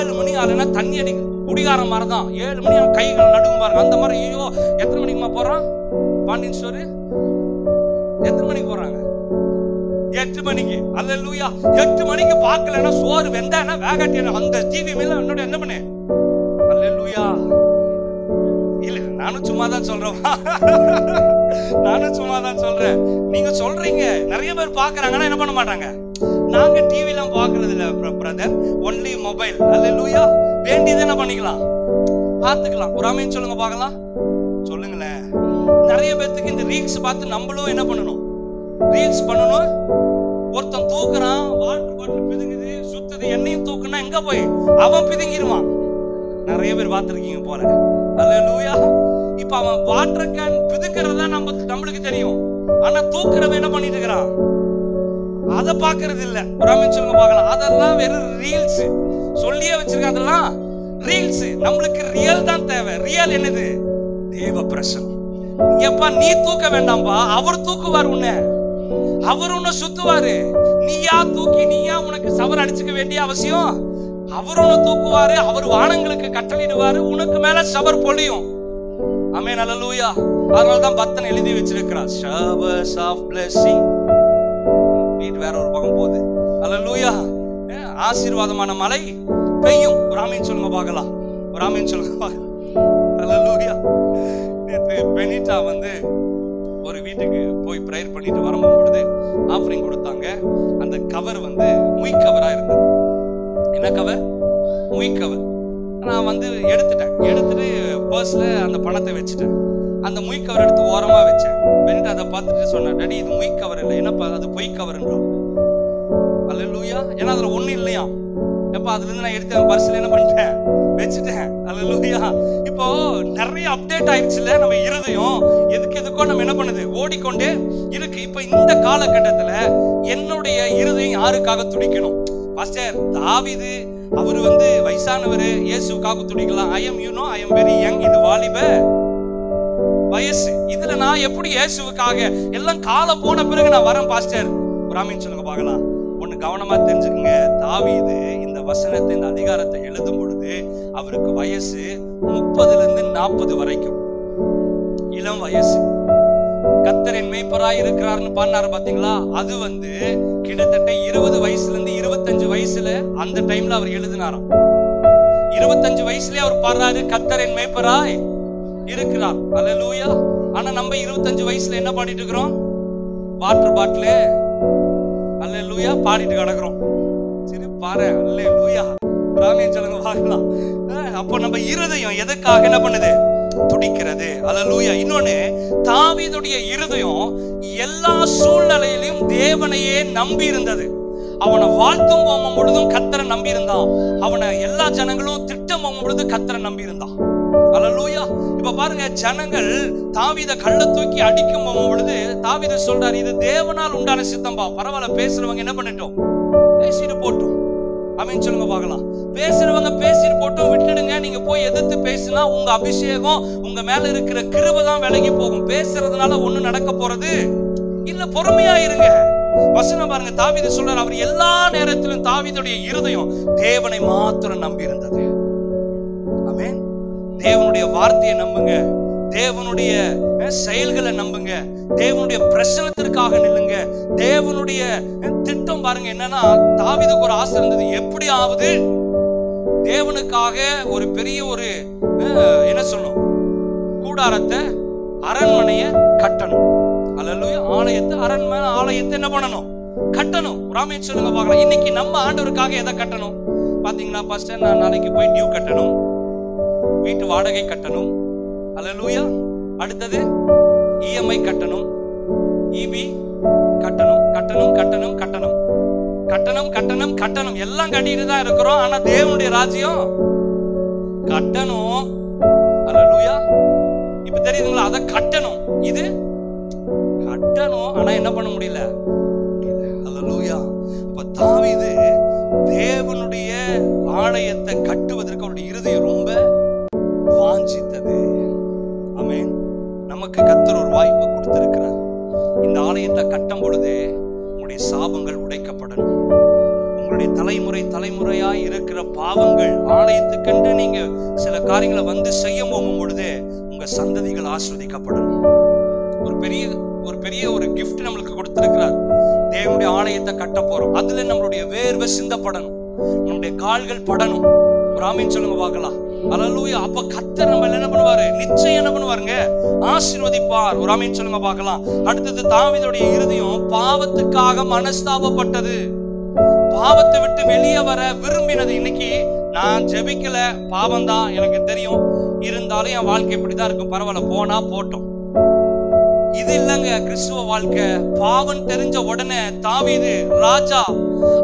7 மணி ஆளுன்னா தண்ணி அடி குடிகார மாதிரி தான். 7 மணி கைகள் நடுங்க பாருங்க, அந்த மாதிரி. ஐயோ எத்தனை மணிக்குமா போறான் பாண்டியன் ஸ்டோரு? எத்தனை மணிக்கு போறாங்க? 8 மணிக்கு. அல்லேலூயா. 8 மணிக்கு பார்க்கலன்னா சோறு வெந்தானா வேகட்டி அந்த டிவி மேல என்னோட என்ன பண்ணு. அல்லேலூயா. இல்ல நானும் சும்மா தான் சொல்றேன், நானும் சும்மா தான் சொல்றேன். நீங்க சொல்றீங்க நிறைய பேர் பாக்குறாங்கன்னா என்ன பண்ண மாட்டாங்க. நாங்க டிவி எல்லாம் பாக்குறது இல்ல பிரதர், ஒன்லி மொபைல். அல்லேலூயா. வேண்டியது என்ன பண்ணிக்கலாம், பாத்துக்கலாம். ஒரு ஆமென் சொல்லுங்க பார்க்கலாம். சொல்லுங்களேன். நிறைய பேருக்கு இந்த ரீல்ஸ் பார்த்து நம்மளும் என்ன பண்ணணும், ரீல்ஸ் பண்ணணும். ஒருத்தன் தூக்குறான், வாட்டர் பாட்டில் பிதுங்குது, சுத்துது, என்னையும் தூக்குனா எங்க போய் அவன் பிதுங்கிடுவான். நிறைய பேர் பார்த்துருக்கீங்க போல. அல்லேலூயா. இப்ப அவன் வாட்டர் கேன் பிதுக்கிறதா நம்மளுக்கு தெரியும், ஆனா தூக்குறவன் என்ன பண்ணிட்டு இருக்கிறான், அத பாக்குறது இல்ல. சொல்லுங்க பார்க்கலாம். அதெல்லாம் வெறும் ரீல்ஸ் சொல்லியே வச்சிருக்காங்க. அதெல்லாம் ரீல்ஸ். நம்மளுக்கு ரியல் தான் தேவை. ரியல் என்னது? தேவ பிரசன்னம். எப்பா நீ தூக்க வேண்டாம்பா, அவர் தூக்குவார் உன்னை. அவர் உன்னை சுத்துவாரு. நீயா தூக்கி நீயா உனக்கு சவர் அடிச்சுக்க வேண்டிய அவசியம். அவர் உன்னை தூக்குவாரு. அவர் வானங்களுக்கு கட்டளையிடுவாரு, உனக்கு மேல சவர் பொழியும். ஆமென். அல்லேலூயா. அதனாலதான் பக்தன் எழுதி வச்சிருக்கிறார், showers of blessing. வீட்டு வேற ஒரு பக்கம் போகுது. அல்லேலூயா. ஆசீர்வாதமான மழை பெய்யும். ஒரு ஆமென் சொல்லுங்க பார்க்கலாம். ஒரு ஆமென் சொல்லுங்க பார்க்கலாம். அல்லேலூயா. நேத்து பெனிட்டா ஒரு வீட்டுக்கு போய் பிரேயர் பண்ணிட்டு வரும்போது ஆஃபரிங் கொடுத்தாங்க. அந்த கவர் முய் கவரா இருந்தது. என்ன கவர்? முய் கவர். நான் எடுத்துட்டு பர்ஸ்ல அந்த பணத்தை வச்சுட்டேன். அந்த மொய் கவர் எடுத்து ஓரமா வச்சேன். பெனிட் அதை பார்த்துட்டு சொன்னேன், டாடி இது மொய் கவர் இல்லை, என்னப்பா அது பொய் கவர்ன்றோம். அல்லேலூயா. ஏன்னா அதுல ஒண்ணு இல்லையா. எப்ப அதுல இருந்து நான் எடுத்து பர்ஸ்ல என்ன பண்ணிட்டேன், வச்சுட்டேன். அல்லேலூயா. இப்போ நிறைய அப்டேட் ஆயிடுச்சுல நம்ம இருதயம், எதுக்கோ நம்ம என்ன பண்ணுது, ஓடிக்கொண்டே இருக்கு. இப்ப இந்த காலகட்டத்துல என்னுடைய இருதயம் யாருக்காக துடிக்கணும்? பாஸ்டர் தாவீது அவரு வயசானவரு, இயேசுக்காக துடிக்கலாம். ஐ எம் வெரி யங், இது வாலிப வயசு, இதுல நான் எப்படி இயேசுவுக்காக? எல்லாம் காலம் போன பிறகு நான் வரேன் பாஸ்டர். பிராமின் சொல்லுங்க பார்க்கலாம். ஒண்ணு கவனமா தெரிஞ்சுக்குங்க, தாவீது இந்த வசனத்தை, இந்த அதிகாரத்தை எழுதும் பொழுது அவருக்கு வயசு 30 இருந்து 40 வரைக்கும் இளம் வயசு. கர்த்தரின் மேய்ப்பராய் இருக்கிறார்னு பாடினாரு பாத்தீங்களா, அது கிட்டத்தட்ட 20 வயசுல இருந்து 25 வயசுல அந்த டைம்ல அவர் எழுதினாராம். 25 வயசுலயே அவர் பாடுறாரு, கர்த்தரின் மேய்ப்பராய் இருக்கிறார். அல்லேலூயா. ஆனா நம்ம 25 வயசுல என்ன பாடிட்டு இருக்கிறோம்? வாட்டர் பாட்டில் அல்லேலூயா பாடிட்டு கிடக்குறோம். சரி பாரு, அல்லேலூயா. ராமேன் சொல்லுங்க பார்க்கலாம். அப்போ நம்ம இருதயம் எதுக்காக என்ன பண்ணுது, துடிக்கிறது. அல்லேலூயா. இன்னொன்னு, தாவீதுடைய இருதயம் எல்லா சூழ்நிலையிலும் தேவனையே நம்பி இருந்தது. அவனை வாழ்த்தும் போகும் பொழுதும் கர்த்தரை நம்பி இருந்தான். அவனை எல்லா ஜனங்களும் திட்டம் போகும் பொழுது கர்த்தரை நம்பி இருந்தான். அல்லேலூயா. இப்ப பாருங்க, ஜனங்கள் தாவீத கள்ள தூக்கி அடிக்கும் போகும் பொழுது தாவீது சொல்றாரு, இது தேவனால் உண்டான சித்தம்பா. பரவாயில்ல, பேசுறவங்க என்ன பண்ணிட்டோம், பேசிட்டு போட்டோம். அப்படின்னு சொல்லுங்க பார்க்கலாம். பேசுறவங்க பேசிட்டு போட்டோம், விட்டுடுங்க. நீங்க போய் எதிர்த்து பேசினா உங்க அபிஷேகம், உங்க மேல இருக்கிற கிருபை தான் விலகி போகும். பேசுறதுனால ஒண்ணும் நடக்க போறது இல்ல. பொறுமையா இருங்க. வசனம் பாருங்க, தாவீது சொல்றார், அவர் எல்லா நேரத்திலும் தாவீதுடைய இருதயம் தேவனை மாத்திரம் நம்பி இருந்தது. ஆமென். தேவனுடைய வார்த்தையை நம்புங்க, தேவனுடைய செயல்களை நம்புங்க, தேவனுடைய பிரசன்னத்திற்காக நில்லுங்க. தேவனுடைய திட்டம் பாருங்க என்னன்னா, தாவீதுக்கு ஒரு ஆசை இருந்தது, எப்படியாவது தேவனுக்காக ஒரு பெரிய ஒரு என்ன சொல்லணும், கூடாரத்தை, அரண்மனையை கட்டணும். அல்லேலூயா. ஆலயத்தை, அரண்மனை ஆலயத்தை என்ன பண்ணணும், கட்டணும். ராமேன் சொல்லுங்க பார்க்கலாம். இன்னைக்கு நம்ம ஆண்டவருக்காக எதை கட்டணும் பாத்தீங்கன்னா, ஃபர்ஸ்ட் நான் நாளைக்கு போய் டியூ கட்டணும், வீட்டு வாடகை கட்டணும். அல்லேலூயா. அடுத்தது இஎம்ஐ கட்டணும், இபி கட்டணும், கட்டணும் கட்டணும் கட்டணும் கட்டணும் கட்டணும் கட்டணும் எல்லாம் கட்டிட்டு தான் இருக்கிறோம். ஆனா தேவனுடைய ராஜ்யம் கட்டணும். அல்லேலூயா. இப்ப தெரியுதுங்களா, அதை கட்டணும், இது கட்டணும். ஆனா என்ன பண்ண முடியல. அல்லேலூயா. இப்ப தாவீது தேவனுடைய ஆலயத்தை கட்டுவதற்கு அவருடைய இருதயம் ரொம்ப வாஞ்சித்தது. ஆமென். நமக்கு கர்த்தர் ஒரு வாய்ப்பை கொடுத்திருக்கிறார். இந்த ஆலயத்தை கட்டும் பொழுது உங்களுடைய சாபங்கள் உடைக்கப்படணும். உங்களுடைய தலைமுறையாய் இருக்கிற பாவங்கள், ஆலயத்துக்கென்று நீங்க சில காரியங்களை செய்ய போகும் பொழுது உங்க சந்ததிகள் ஆஸ்வதிக்கப்படணும். ஒரு பெரிய ஒரு கிஃப்ட் நம்மளுக்கு கொடுத்திருக்கிறார். தேவனுடைய ஆலயத்தை கட்ட போறோம். அதுல நம்மளுடைய வேர்வை சிந்தப்படணும், நம்முடைய கால்கள் படணும். ராமேன் சொல்லுங்க பார்க்கலாம். அல்லேலூயா. அப்ப கர்த்தர் நம்ம என்ன பண்ணுவாரு, நிச்சயம் என்ன பண்ணுவாருங்க, ஆசீர்வதிப்பார். ராமேன் சொல்லுங்க பார்க்கலாம். அடுத்தது, தாவீதுடைய இருதயம் பாவத்துக்காக மனஸ்தாபப்பட்டது, பாவத்தை விட்டு வெளியே வர விரும்பினது. இன்னைக்கு நான் ஜெபிக்கல, பாவம் தான் எனக்கு தெரியும், இருந்தாலும் என் வாழ்க்கை இப்படிதான் இருக்கும், பரவாயில்ல போனா போட்டோம். இது இல்லங்க கிறிஸ்துவ வாழ்க்கை. பாவம் தெரிஞ்ச உடனே தாவீது ராஜா,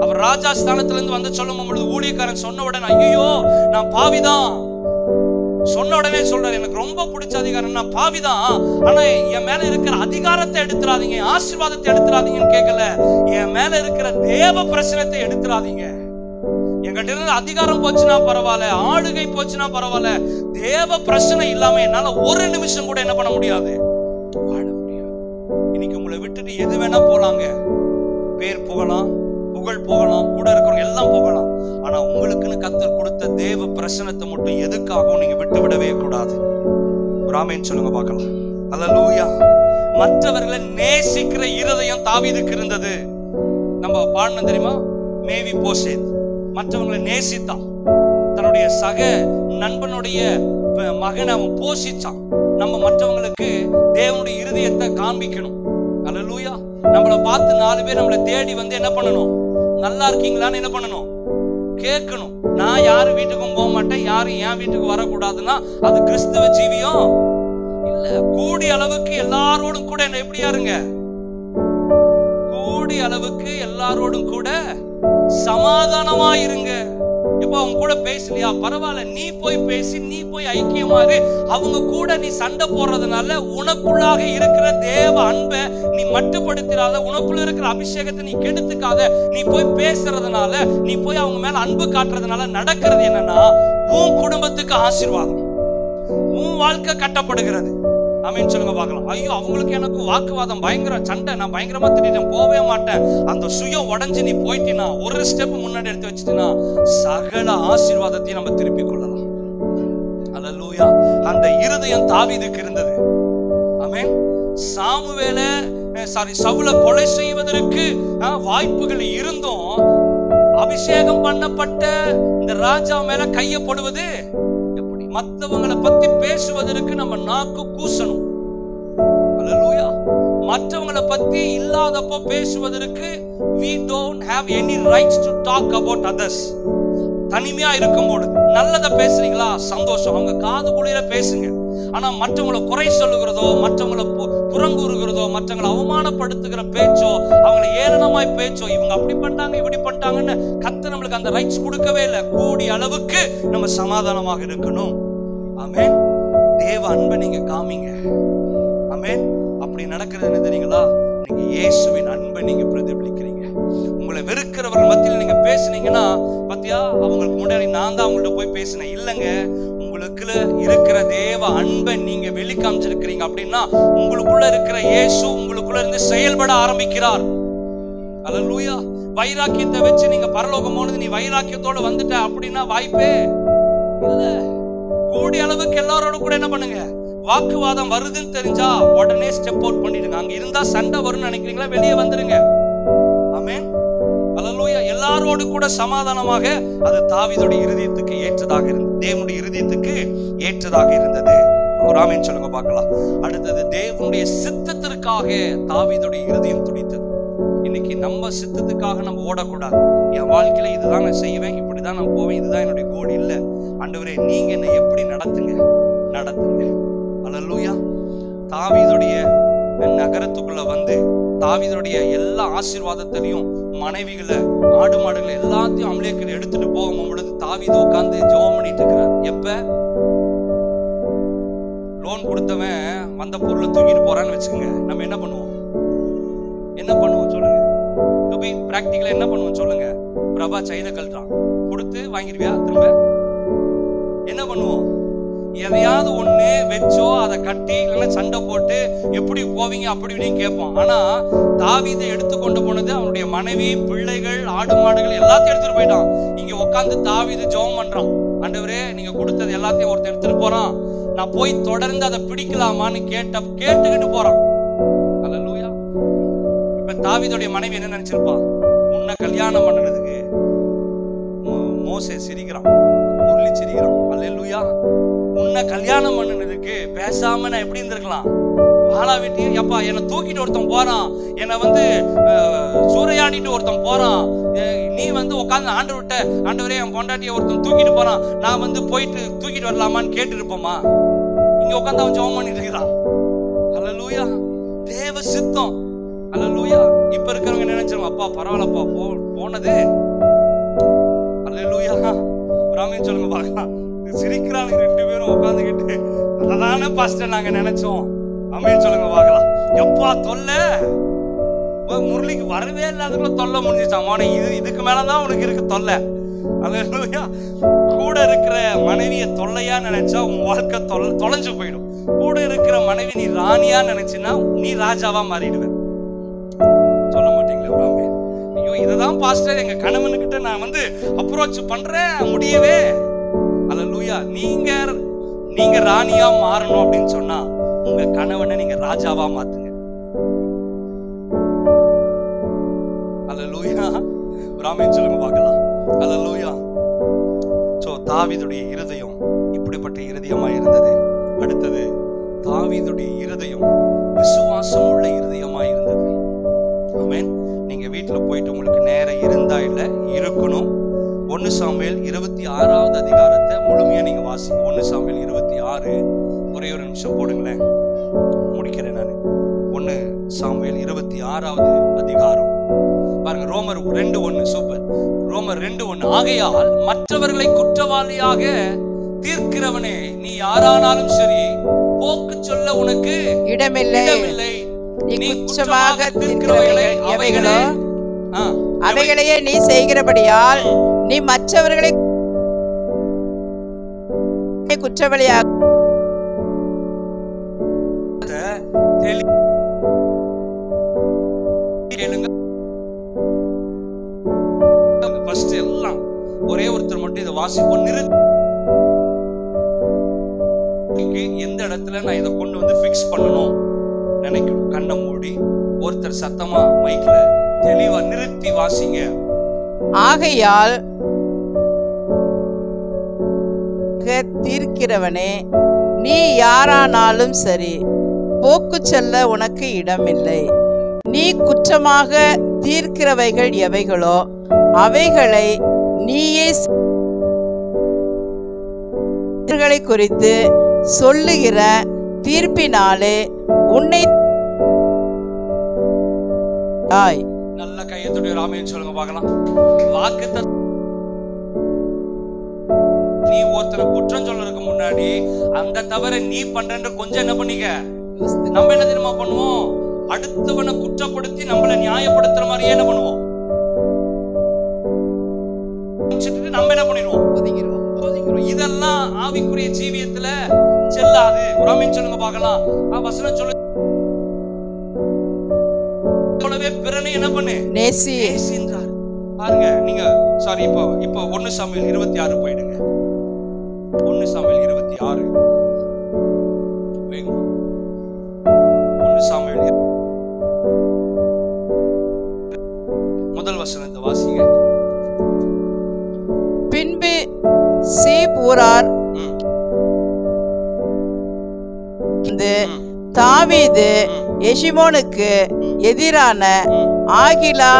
அவர் ராஜா ஸ்தானத்துல இருந்து சொல்லும் பொழுது ஊழியக்காரன் சொன்ன உடனே, ஐயோ நான் பாவிதான் சொன்ன உடனே சொல்றாரு, எனக்கு ரொம்ப பிடிச்ச அதிகாரம், நான் பாவிதான், ஆனா என் மேல இருக்கிற அதிகாரத்தை எடுத்துறாதீங்க, ஆசீர்வாதத்தை எடுத்துறாதீங்கன்னு கேட்கல, என் மேல இருக்கிற தேவ பிரசனத்தை எடுத்துறாதீங்க. என்கிட்ட இருந்து அதிகாரம் போச்சுன்னா பரவாயில்ல, ஆளுகை போச்சுன்னா பரவாயில்ல, தேவ பிரச்சனை இல்லாம என்னால ஒரு நிமிஷம் கூட என்ன பண்ண முடியாது, வாழ முடியாது. இன்னைக்கு உங்களை விட்டுட்டு எது வேணா போலாங்க, பேர் போகலாம், புகழ் போகலாம், கூட இருக்கிறவங்க எல்லாம் போகலாம். ஆனா உங்களுக்குன்னு கர்த்தர் கொடுத்த தேவ பிரசனத்தை மட்டும் எதுக்காகவும் நீங்க விட்டு விடவே கூடாது. ராமேன் சொல்லுங்க பார்க்கலாம். அல்லேலூயா. மற்றவர்களை நேசிக்கிற இருதயம் தாவீதுக்கு இருந்தது. நம்ம பாடணும் தெரியுமா, மேவி போசேத் மற்றவங்களை நேசித்தான். தன்னுடைய சக நண்பனுடைய மகனை அவன் போஷிச்சான். நம்ம மற்றவங்களுக்கு தேவனுடைய இருதயத்தை காண்பிக்கணும். அல்லேலூயா. நம்மளை பார்த்து 4 பேர் நம்மளை தேடி என்ன பண்ணணும், நல்லா இருக்கீங்களான்னு என்ன பண்ணணும், கேட்கணும். நான் யாரு வீட்டுக்கும் போக மாட்டேன், யாரும் என் வீட்டுக்கு வரக்கூடாதுன்னா அது கிறிஸ்தவ ஜீவியம் இல்ல. இல்ல. கூடிய அளவுக்கு எல்லாரோடும் கூட என்ன எப்படியா இருங்க, கூடிய அளவுக்கு எல்லாரோடும் கூட சமாதானமா இருங்க. இப்ப அவங்க கூட பேசலையா, பரவாயில்ல, நீ போய் பேசி, நீ போய் ஐக்கியமாறு. அவங்க கூட நீ சண்டை போடுறதுனால உனக்குள்ளாக இருக்கிற தேவ அன்பை நீ மட்டுப்படுத்திடாத, உனக்குள்ள இருக்கிற அபிஷேகத்தை நீ கெடுத்துக்காத. நீ போய் பேசுறதுனால, நீ போய் அவங்க மேல அன்பு காட்டுறதுனால நடக்கிறது என்னன்னா, உன் குடும்பத்துக்கு ஆசீர்வாதம், உன் வாழ்க்கை கட்டப்படுகிறது. ஆமென் சொல்லுங்க பார்க்கலாம். ஐயோ, அவங்களுக்கு எனக்கு வாக்குவாதம், பயங்கர சண்டை, நான் பயங்கரமா திட்டிட்டேன், போவே மாட்டேன். அந்த சுயம் உடஞ்சு நீ போயிட்டினா, ஒரு ஸ்டெப் முன்னாடி எடுத்து வச்சுட்டினா, சகல ஆசீர்வாதத்தையும் நம்ம திருப்பி கொள்ளலாம். அல்லேலூயா. அந்த இருதயம் தாவீதுக்கு இருந்தது. ஆமென். சவுலை கொலை செய்வதற்கு வாய்ப்புகள் இருந்தும் அபிஷேகம் பண்ணப்பட்ட இந்த ராஜா மேல கையப்படுவது எப்படி? மற்றவங்களை பத்தி பேசுவதற்கு நம்ம நாக்கு கூசணும். அல்லேலூயா. மற்றவங்களை பத்தி இல்லாதப்போ பேசுவதற்கு we don't have any rights to talk about others. தனிமையா இருக்கும் பொழுது நல்லதை பேசுறீங்களா, சந்தோஷம், அவங்க காது குளிர பேசுங்க. ஆனா மற்றவங்களை குறை சொல்லுகிறதோ, மற்றவங்களை புறங்கூறுகிறதோ, மற்றவங்களை அவமானப்படுத்துகிற பேச்சோ, அவங்களை ஏளனமாய் பேச்சோ, இவங்க அப்படி பண்ணிட்டாங்க இப்படி பண்ணிட்டாங்கன்னு கர்த்தர் நம்மளுக்கு அந்த ரைட்ஸ் கொடுக்கவே இல்லை. கூடிய அளவுக்கு நம்ம சமாதானமாக இருக்கணும். ஆமென். தேவ அன்பை நீங்க காமிங்க. ஆமென். அப்படி நடக்கிறது என்ன தெரியுங்களா? நீங்க இயேசுவின் அன்பை நீங்க பிரதிபலிக்கிறீங்க. உங்களை வெறுக்கிறவர்கள் மத்தியில் நீங்க பேசுனீங்கன்னா, பாத்தியா, அவங்களுக்கு முன்னாடி நான் தான் அவங்கள்ட்ட போய் பேசினேன். இல்லைங்க, உங்களுக்குள்ள இருக்கிற தேவ அன்பை நீங்க வெளிக்காமிச்சிருக்கிறீங்க அப்படின்னா, உங்களுக்குள்ள இருக்கிற இயேசு உங்களுக்குள்ள இருந்து செயல்பட ஆரம்பிக்கிறார். அல்லேலூயா. வைராக்கியத்தை வச்சு நீங்க பரலோகம் போனது, நீ வைராக்கியத்தோட வந்துட்ட அப்படின்னா வாய்ப்பே இல்ல. கூடிய அளவுக்கு எல்லாரோட கூட என்ன பண்ணுங்க, வாக்குவாதம் வருதுன்னு தெரிஞ்சா உடனே ஸ்டெப் அவுட் பண்ணிடுங்க. அங்க இருந்தா சண்டை வரும்னு நினைக்கிறீங்களா, வெளியே வந்துருங்க. ஆமென். அல்லேலூயா. எல்லாரோடு கூட சமாதானமாக, அது தாவீதுடைய இருதயத்துக்கு ஏற்றதாக இருந்தது, தேவனுடைய இருதயத்துக்கு ஏற்றதாக இருந்தது. ஒரு ஆமென் சொல்லுங்க பார்க்கலாம். அடுத்தது, தேவனுடைய சித்தத்திற்காக தாவீதுடைய இருதயம் துடித்தது. இன்னைக்கு நம்ம சித்தத்துக்காக நம்ம ஓடக்கூடாது. என் வாழ்க்கையில இதுதான் நான் செய்வேன், இப்படிதான் நான் போவேன், இதுதான் என்னுடைய கோல் இல்ல. ஆண்டவரே, நீங்க என்னை எப்படி நடத்துங்க, நடத்துங்க. அல்லேலூயா. தாவீதுடைய நகரத்துக்குள்ள வந்து தாவீதுடைய எல்லா ஆசீர்வாதத்திலையும் மனைவிகளை, ஆடு மாடுகளை எல்லாத்தையும் அமலேக்கர் எடுத்துட்டு போகும் பொழுது தாவீது உட்கார்ந்து ஜெபம் பண்ணிட்டு இருக்கிறார். எப்ப லோன் கொடுத்தவன் வந்த பொருளை தூக்கிட்டு போறான்னு வச்சுக்கோங்க, நம்ம என்ன பண்ணுவோம்? என்ன பண்ணுவோம் சொல்லுங்க? பிராக்டிகலா என்ன பண்ணுவோம் சொல்லுங்க? பிரபா சைனை கழட்டான், கொடுத்து வாங்கிடுவியா திரும்ப? என்ன பண்ணுவோம்? எதையாவது ஒண்ணு வச்சோ அதை கட்டி இல்லைன்னா சண்டை போட்டு எப்படி போவீங்க அப்படி இப்படின்னு கேட்போம். ஆனா தாவீதை எடுத்துக்கொண்டு போனது அவனுடைய மனைவி, பிள்ளைகள், ஆடு மாடுகள் எல்லாத்தையும் எடுத்துட்டு போயிட்டான். இங்க உட்காந்து தாவீது ஜெபம் பண்றான். ஆண்டவரே, நீங்க கொடுத்தது எல்லாத்தையும் ஒருத்தர் எடுத்துட்டு போறான், நான் போய் தொடர்ந்து அதை பிடிக்கலாமான்னு கேட்டுக்கிட்டு போறான். அல்லேலூயா. இப்ப தாவீதுடைய மனைவி என்ன நினைச்சிருப்பான்? உன்னை கல்யாணம் பண்ணதுக்கு மோசே சிரிக்கிறான், முரளி சிரிக்கிறான். அல்லேலூயா. உன்னை கல்யாணம் பண்ணினதுக்கு பேசாம நான் எப்படி இருந்திருக்கலாம்? வாழா வெட்டி, எப்பா என்னை தூக்கிட்டு ஒருத்தன் போறான், என்னை வந்து சூறையாடிட்டு ஒருத்தன் போறான், நீ வந்து உட்காந்து ஆண்டவரே என் பொண்டாட்டியை ஒருத்தன் தூக்கிட்டு போறான், நான் வந்து போயிட்டு தூக்கிட்டு வரலாமான்னு கேட்டு இருப்போமா? இங்க உட்காந்து அவன் ஜெபம் பண்ணிட்டு இருக்கிறான். அல்லேலூயா. தேவ சித்தம். அல்லேலூயா. இப்ப இருக்கிறவங்க நினைச்சிருவாங்க, அப்பா பரவாயில்லப்பா போனது. அல்லேலூயா. ராமன் சொல்லுங்க பார்க்கலாம். சிரிக்கிறாங்க ரெண்டு பேரும் உட்காந்துக்கிட்டு, அதான பாஸ்டர் நாங்க நினைச்சோம். ஆமென் சொல்லுங்க பார்க்கலாம். எப்பா தொல்லை, முரளிக்கு வரவே இல்லாததுக்குள்ள தொல்லை முடிஞ்சிச்சான். இதுக்கு மேலதான் உனக்கு இருக்கு தொல்லை. அல்லேலூயா. கூட இருக்கிற மனைவியை தொல்லையா நினைச்சா உன் வாழ்க்கை தொலைஞ்சு போயிடும். கூட இருக்கிற மனைவி நீ ராணியா நினைச்சினா நீ ராஜாவா மாறிடுவ. சொல்ல மாட்டீங்களா ஒரு ஆமென்? ஐயோ, இததான் பாஸ்டர் எங்க கணவனுக்கிட்ட நான் வந்து அப்ரோச் பண்றேன், முடியவே. அல்லேலூயா. நீங்க ராணியா மாறணும் அப்படின்னு சொன்னா உங்க கணவனை நீங்க ராஜாவா மாத்துங்க. அல்லேலூயா. ராமன் சொல்லுங்க பார்க்கலாம். அல்லேலூயா. சோ தாவீதுடைய இருதயம் இப்படிப்பட்ட இருதயமா இருந்தது. அடுத்தது, தாவீதுடைய இருதயம் விசுவாசம் உள்ள இருதயமா இருந்தது. ஆமென். நீங்க வீட்டுல போயிட்டு உங்களுக்கு நேரம் இருந்தா இல்ல இருக்கணும், 1 சாமுவேல் 26வது அதிகாரத்தை முழுமையா நீங்க வாசிங்க. 1 சாமுவேல் 26, ஒரே ஒரு நிமிஷம் போடுங்களேன். முடிக்கிறேன் நான். 1 சாமுவேல் 26வது அதிகாரம் பாருங்க. ரோமர் 2:1. சூப்பர். ரோமர் 2:1. ஆகையால் மற்றவர்களை குற்றவாளியாக தீர்க்கிறவனே, நீ யாரானாலும் சரி, போக்கு சொல்ல உனக்கு இடமில்லை. நீ குற்றமாக தீர்க்கிறவைகளை எவைகளோ அவைகளையே நீ செய்கிறபடியால் நீ மற்றவர்களை குற்றவாளியாக ஃபர்ஸ்ட் எல்லாம் ஒரே ஒருத்தர் மட்டும் இதை வாசிப்போம். எந்த இடத்துல நான் இதை கொண்டு வந்து ஃபிக்ஸ் பண்ணணும் நினைக்கணும். கண்ணை மூடி ஒருத்தர் சத்தமா மைக்ல தெளிவா நிறுத்தி வாசிங்க. ஆகையால் தீர்க்கிறவனே, நீ யாரானாலும் சரி, போக்கு செல்ல உனக்கு இடமில்லை. நீ குற்றமாக தீர்க்கிறவைகள் எவைகளோ அவைகளை நீயே குறித்து சொல்லுகிற தீர்ப்பினாலே உன்னை நல்ல கையத்துடைய ராமேன்னு சொல்லுங்க பார்க்கலாம். வாக்கு நீ ஒருத்தரை குற்றம் சொல்றதுக்கு முன்னாடி அந்த தவறை நீ பண்ற கொஞ்சம் என்ன பண்ணிக்க. நம்ம என்ன தெரியுமா பண்ணுவோம்? அடுத்தவனை குற்றப்படுத்தி நம்மள நியாயப்படுத்துற மாதிரியே என்ன பண்ணுவோம்? நம்ம என்ன பண்ணிடுவோம்? ஒதுங்கிடுவோம். இதெல்லாம் ஆவிக்குரிய ஜீவியத்துல செல்லாது. ராமேன்னு சொல்லுங்க பார்க்கலாம். வசனம் சொல்ல பிறனை என்ன பண்ணு? நேசி என்றார். பாருங்க நீங்க சாரி இப்போ 1 சாமுவேல் 26 போயிடுங்க. 1 சாமுவேல் 26 வேகமா. 1 சாமுவேல் முதல் வசனத்தை வாசிங்க. பின்பு சீப் ஊரார் தாவீது எஷிமோனுக்கு எதிரான ஆகிலா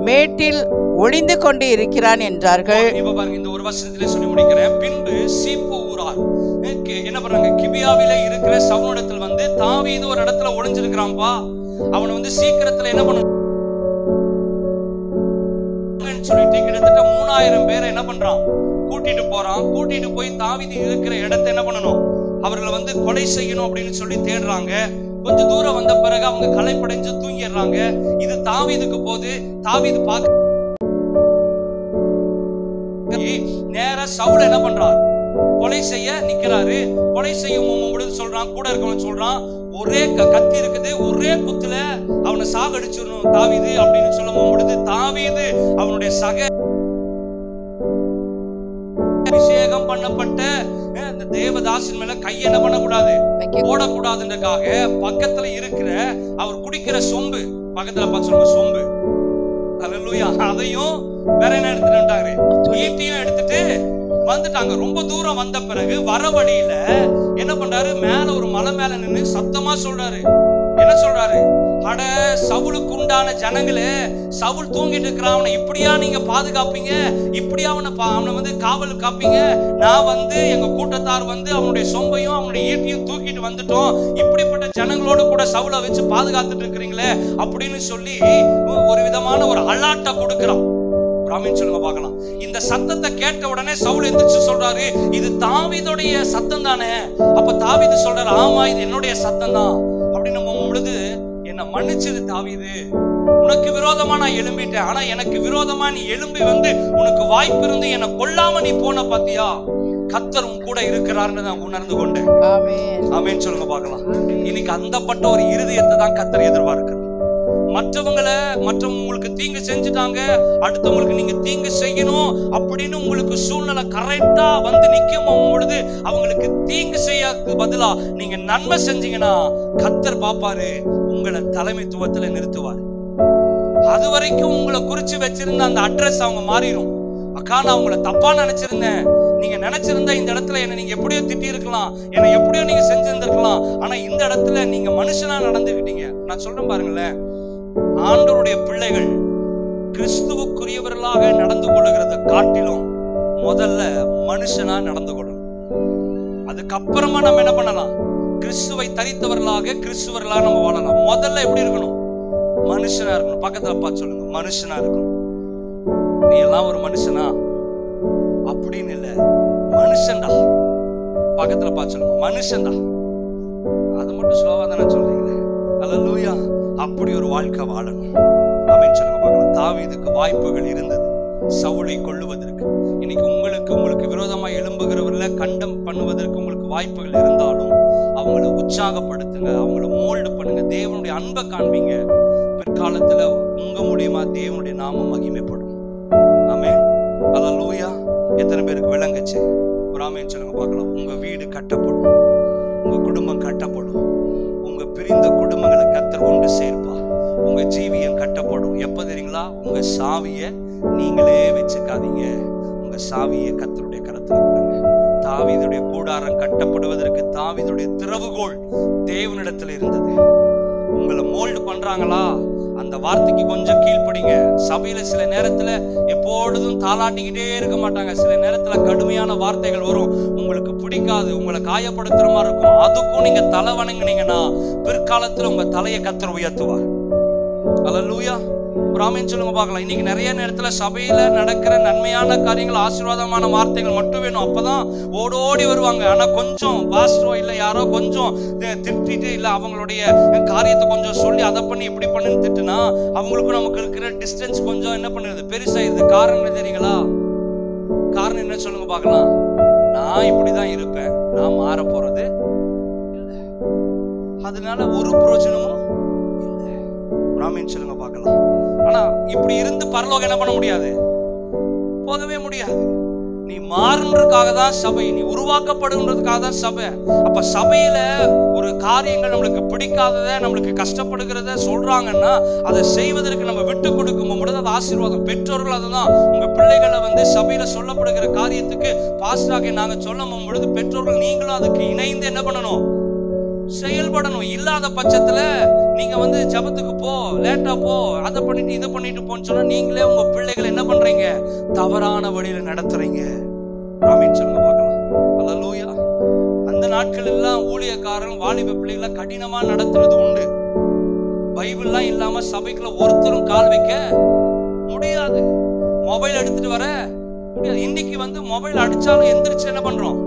மேட்டில் ஒளிந்து கொண்டு இருக்கிறான் என்றார்கள். இப்ப பாருங்க, இந்த ஒரு வசனத்திலே சொல்லி முடிக்கிறேன். பின்பு சீப்பு ஊரார் என்ன பண்றாங்க? கிபியாவிலே இருக்கிற சவுனிடத்தில் வந்து தாவீது ஒரு இடத்துல ஒளிஞ்சிருக்கிறான்பா, அவனை வந்து சீக்கிரத்துல என்ன பண்ண சொல்லிட்டு கிட்டத்தட்ட 3000 பேரை என்ன பண்றான்? கூட்டிட்டு போறான். கூட்டிட்டு போய் தாவீது இருக்கிற இடத்தை என்ன பண்ணணும்? அவர்களை வந்து கொலை செய்யணும் அப்படின்னு சொல்லி தேடுறாங்க. கொஞ்சம் தூரம் வந்த பிறகு அவங்க களைப்படைஞ்சு தூங்கிடுறாங்க. இது தாவீதுக்கு போது தாவீது பார்க்க நேர சவுல் என்ன பண்றார்? கொலை செய்ய நிக்கிறாரு. கொலை செய்யும் பொழுது சொல்றான், கூட இருக்கவன் சொல்றான், ஒரே கத்தி இருக்குது, ஒரே குத்துல அவனை சாகடிச்சிடணும் தாவீது அப்படின்னு சொல்லும் பொழுது தாவீது அவனுடைய சக அபிஷேகம் பண்ணப்பட்ட அந்த தேவதாசின் மேல கை என்ன பண்ணக்கூடாது? போடக்கூடாதுன்றக்காக பக்கத்துல இருக்கிற அவர் குடிக்கிற சொம்பு, பக்கத்துல பார்த்து சொல்லுங்க சொம்பு, அல்லேலூயா, அதையும் வேற என்ன எடுத்துட்டாரு? ஈட்டியும் எடுத்துட்டு வந்துட்டாங்க. ரொம்ப தூரம் வந்த பிறகு வர வழியில என்ன பண்றாரு? மேல ஒரு மலை மேல நின்று சத்தமா சொல்றாரு. என்ன சொல்றாரு? அட சவுலுக்கு உண்டான ஜனங்களே, சவுல் தூங்கிட்டு இருக்கிறான், அவனை இப்படியா நீங்க பாதுகாப்பீங்க? இப்படியா அவனை வந்து காவல் காப்பீங்க? நான் வந்து எங்க கூட்டத்தார் வந்து அவனுடைய சொம்பையும் அவனுடைய ஈட்டியும் தூக்கிட்டு வந்துட்டோம், இப்படிப்பட்ட ஜனங்களோடு கூட சவுலை வச்சு பாதுகாத்துட்டு இருக்கிறீங்களே அப்படின்னு சொல்லி ஒரு விதமான ஒரு அலாட்டை கொடுக்கிறான். ராமேன்னு சொல்லுங்க பார்க்கலாம். இந்த சத்தத்தை கேட்ட உடனே சவுல் எந்திரிச்சு சொல்றாரு, இது தாவீதுடைய சத்தம் தானே? அப்ப தாவீது சொல்றாரு, ஆமா இது என்னுடைய சத்தம் தான் அப்படின்னு பொழுது, என்ன மன்னிச்சது தாவீது, உனக்கு விரோதமா நான் எழும்பிட்டேன், ஆனா எனக்கு விரோதமா நீ எழும்பி வந்து உனக்கு வாய்ப்பு இருந்து என்னை கொல்லாம நீ போன பாத்தியா? கர்த்தர் உன் கூட இருக்கிறார்னு நான் உணர்ந்து கொண்டேன். ஆமென் சொல்லுங்க பார்க்கலாம். இன்னைக்கு அந்தப்பட்ட ஒரு இருதயத்தை தான் கர்த்தர் எதிர்பார்க்கிறார். மற்றவங்களுக்கு தீங்கு செஞ்சுட்டாங்க, அடுத்தவங்களுக்கு நீங்க தீங்கு செய்யணும் அப்படின்னு உங்களுக்கு சூழ்நிலை கரெக்டா வந்து நிக்கும் பொழுது அவங்களுக்கு தீங்கு செய்ய பதிலா நீங்க நன்மை செஞ்சீங்கன்னா கர்த்தர் பாப்பாரு, உங்களை தலைமைத்துவத்துல நிறுத்துவாரு. அது வரைக்கும் உங்களை குறிச்சு வச்சிருந்த அந்த அட்ரஸ் அவங்க மாறிடும். அக்கா நான் உங்களை தப்பா நினைச்சிருந்தேன், நீங்க நினைச்சிருந்தா இந்த இடத்துல என்ன நீங்க எப்படியோ திட்டி இருக்கலாம், என்ன எப்படியோ நீங்க செஞ்சிருந்திருக்கலாம், ஆனா இந்த இடத்துல நீங்க மனுஷனா நடந்துக்கிட்டீங்க. நான் சொல்றேன் பாருங்களேன், ஆண்டவருடைய பிள்ளைகள் கிறிஸ்துவுக்குரியவர்களாக நடந்து கொள்ளுகிறத காட்டிலும் முதல்ல மனுஷனா நடந்து கொள்ளணும். அதுக்கப்புறமா நம்ம என்ன பண்ணலாம்? கிறிஸ்துவை கிறிஸ்துவை தரித்தவர்களாக கிறிஸ்துவர்களாக நம்ம வாழலாம். முதல்ல எப்படி இருக்கணும்? மனுஷனா இருக்கணும். பக்கத்துல பார்த்து சொல்லுங்க, மனுஷனா இருக்கணும். நீ எல்லாம் ஒரு மனுஷனா அப்படின்னு இல்ல, மனுஷன்டா. பக்கத்துல பார்த்து சொல்லுங்க, மனுஷன்டா. அது மட்டும் ஸ்லோவா தானே சொல்றீங்களே. அல்லேலூயா. அப்படி ஒரு வாழ்க்கை வாழணும். ஆமென் சொல்லுங்க பார்க்கலாம். தாவீதுக்கு வாய்ப்புகள் இருந்தது சவுலை கொல்லுவதற்கு. இன்னைக்கு உங்களுக்கு விரோதமாக எழும்புகிறவர்கள கண்டம் பண்ணுவதற்கு உங்களுக்கு வாய்ப்புகள் இருந்தாலும் அவங்கள உற்சாகப்படுத்துங்க, அவங்கள மோல்டு பண்ணுங்க, தேவனுடைய அன்பை காண்பீங்க. பிற்காலத்துல உங்க மூலியமா தேவனுடைய நாமம் மகிமைப்படும். ஆமென். அல்லேலூயா. எத்தனை பேருக்கு விளங்குச்சு? ஒரு ஆமென் சொல்லுங்க பார்க்கலாம். உங்க வீடு கட்டப்படும், உங்க குடும்பம் கட்டப்படும், உங்க பிரிந்த குடும்பங்களை கர்த்தர் ஒன்று சேர்ப்பா. உங்க ஜீவியம் கட்டப்படும். எப்ப தெரியுங்களா? உங்க சாவியை நீங்களே வச்சுக்காதீங்க, உங்க சாவியை கர்த்தருடைய கரத்துல கொடுங்க. தாவீதுடைய கூடாரம் கட்டப்படுவதற்கு தாவீதுடைய திறவுகோல் தேவனிடத்துல இருந்தது. உங்களை மோல்டு பண்றாங்களா? அந்த வார்த்தைக்கு கொஞ்சம் கீழ்ப்படிங்க. சபையில சில நேரத்துல எப்பொழுதும் தாளாட்டிக்கிட்டே இருக்க மாட்டாங்க. சில நேரத்துல கடுமையான வார்த்தைகள் வரும், உங்களுக்கு பிடிக்காது, உங்களை காயப்படுத்துற மாதிரி இருக்கும். அதுக்கும் நீங்க தலை வணங்குனீங்கன்னா பிற்காலத்துல உங்க தலையை கர்த்தர் உயர்த்துவார். அல்லேலூயா. ஒரு ஆமென் சொல்லுங்க பார்க்கலாம். இன்னைக்கு நிறைய நேரத்துல சபையில நடக்கிற நன்மையான காரியங்கள், ஆசீர்வாதமான வார்த்தைகள் மட்டும் வேணும், அப்பதான் ஓடோடி வருவாங்க. ஆனா கொஞ்சம் பாஸ்டரோ இல்ல யாரோ கொஞ்சம் திட்டிட்டு இல்ல அவங்களுடைய காரியத்தை கொஞ்சம் சொல்லி அதை பண்ணி இப்படி பண்ணுன்னு திட்டுனா அவங்களுக்கும் நமக்கு இருக்கிற டிஸ்டன்ஸ் கொஞ்சம் என்ன பண்ணுறது, பெருசாயிருது. காரணம் என்ன தெரியுங்களா? காரணம் என்ன சொல்லுங்க பார்க்கலாம். நான் இப்படிதான் இருப்பேன், நான் மாற போறது இல்லை, அதனால ஒரு பிரயோஜனமும் இல்லை. ஆமென் சொல்லுங்க பார்க்கலாம். ஆனா இப்படி இருந்து பரலோகம் என்ன பண்ண முடியாது, போகவே முடியாது. நீ மாறுன்றதுக்காக தான் சபை, நீ உருவாக்கப்படுன்றதுக்காக தான் சபை. அப்ப சபையில ஒரு காரியங்கள் நம்மளுக்கு பிடிக்காதத, நம்மளுக்கு கஷ்டப்படுகிறத சொல்றாங்கன்னா அதை செய்வதற்கு நம்ம விட்டு கொடுக்கும் பொழுது அது ஆசீர்வாதம். பெற்றோர்கள் அதுதான், உங்க பிள்ளைகளை சபையில சொல்லப்படுகிற காரியத்துக்கு பாஸ்டராக நாங்க சொல்லும் பொழுது பெற்றோர்கள் நீங்களும் அதுக்கு இணைந்து என்ன பண்ணணும், செயல்படணும். இல்லாத பட்சத்துல நீங்க ஜபத்துக்கு போ, லேட்டா போ, அதை பண்ணிட்டு இதை பண்ணிட்டு போன்னு சொன்னா நீங்களே உங்க பிள்ளைகளை என்ன பண்றீங்க, தவறான வழியில நடத்துறீங்க. ஆமென் சொல்லுங்க பார்க்கலாம். அல்லேலூயா. அந்த நாட்கள் எல்லாம் ஊழியக்காரன் வாலிப பிள்ளைகளை கடினமா நடத்துறது உண்டு. பைபிள்லாம் இல்லாம சபைக்குள்ள ஒருத்தரும் கால் வைக்க முடியாது. மொபைல் எடுத்துட்டு வர முடியாது. இன்னைக்கு மொபைல் அடிச்சாலும் எந்திரிச்சு என்ன பண்றோம்,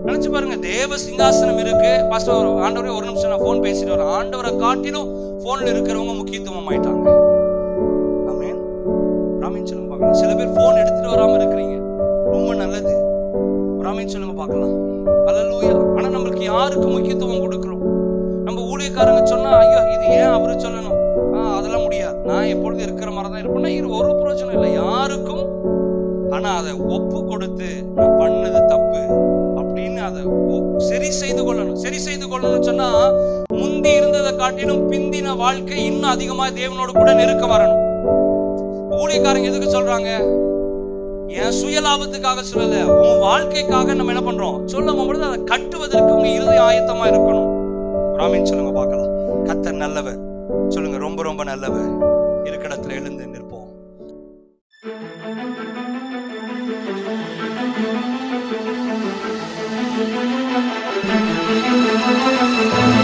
நினைச்சு பாருங்க. தேவ சிங்காசனம் இருக்கு. பாஸ்டர் ஆண்டவரே ஒரு நிமிஷம் நான் போன் பேசிட்டு வரேன். ஆண்டவரை காட்டிலும் போன்ல இருக்கிறவங்க முக்கியத்துவம் ஆயிட்டாங்க. ஆமென். ஆமென் சொல்லுங்க பார்க்கலாம். சில பேர் போன் எடுத்துட்டு வராம இருக்கிறீங்க, ரொம்ப நல்லது. ஆமென் சொல்லுங்க பார்க்கலாம். அல்லேலூயா. ஆனா நம்மளுக்கு யாருக்கு முக்கியத்துவம் கொடுக்கிறோம்? நம்ம ஊழியக்காரங்க சொன்னா ஐயோ இது ஏன் அவரு சொல்லணும், அதெல்லாம் முடியாது, நான் எப்பொழுது இருக்கிற மாதிரி தான் இருப்பேன்னா ஒரு பிரயோஜனம் இல்லை யாருக்கும். ஆனா அதை ஒப்பு கொடுத்து நான் பண்ணது தப்பு அப்படின்னு அதை சரி செய்து கொள்ளணும். சரி செய்து கொள்ளணும்னு சொன்னா முந்தி இருந்ததை காட்டிலும் பிந்தின வாழ்க்கை இன்னும் அதிகமா தேவனோடு கூட நெருக்க வரணும். ஊழியக்காரங்க எதுக்கு சொல்றாங்க? என் சுயலாபத்துக்காக சொல்லல, உன் வாழ்க்கைக்காக நம்ம என்ன பண்றோம் சொல்லும் பொழுது அதை கட்டுவதற்கு உங்க இருதயம் ஆயத்தமா இருக்கணும். ஆமென் சொல்லுங்க பார்க்கலாம். கர்த்தர் நல்லவர் சொல்லுங்க, ரொம்ப ரொம்ப நல்லவர். இருக்கிற இடத்துல எழுந்து நிற்போம். Thank you.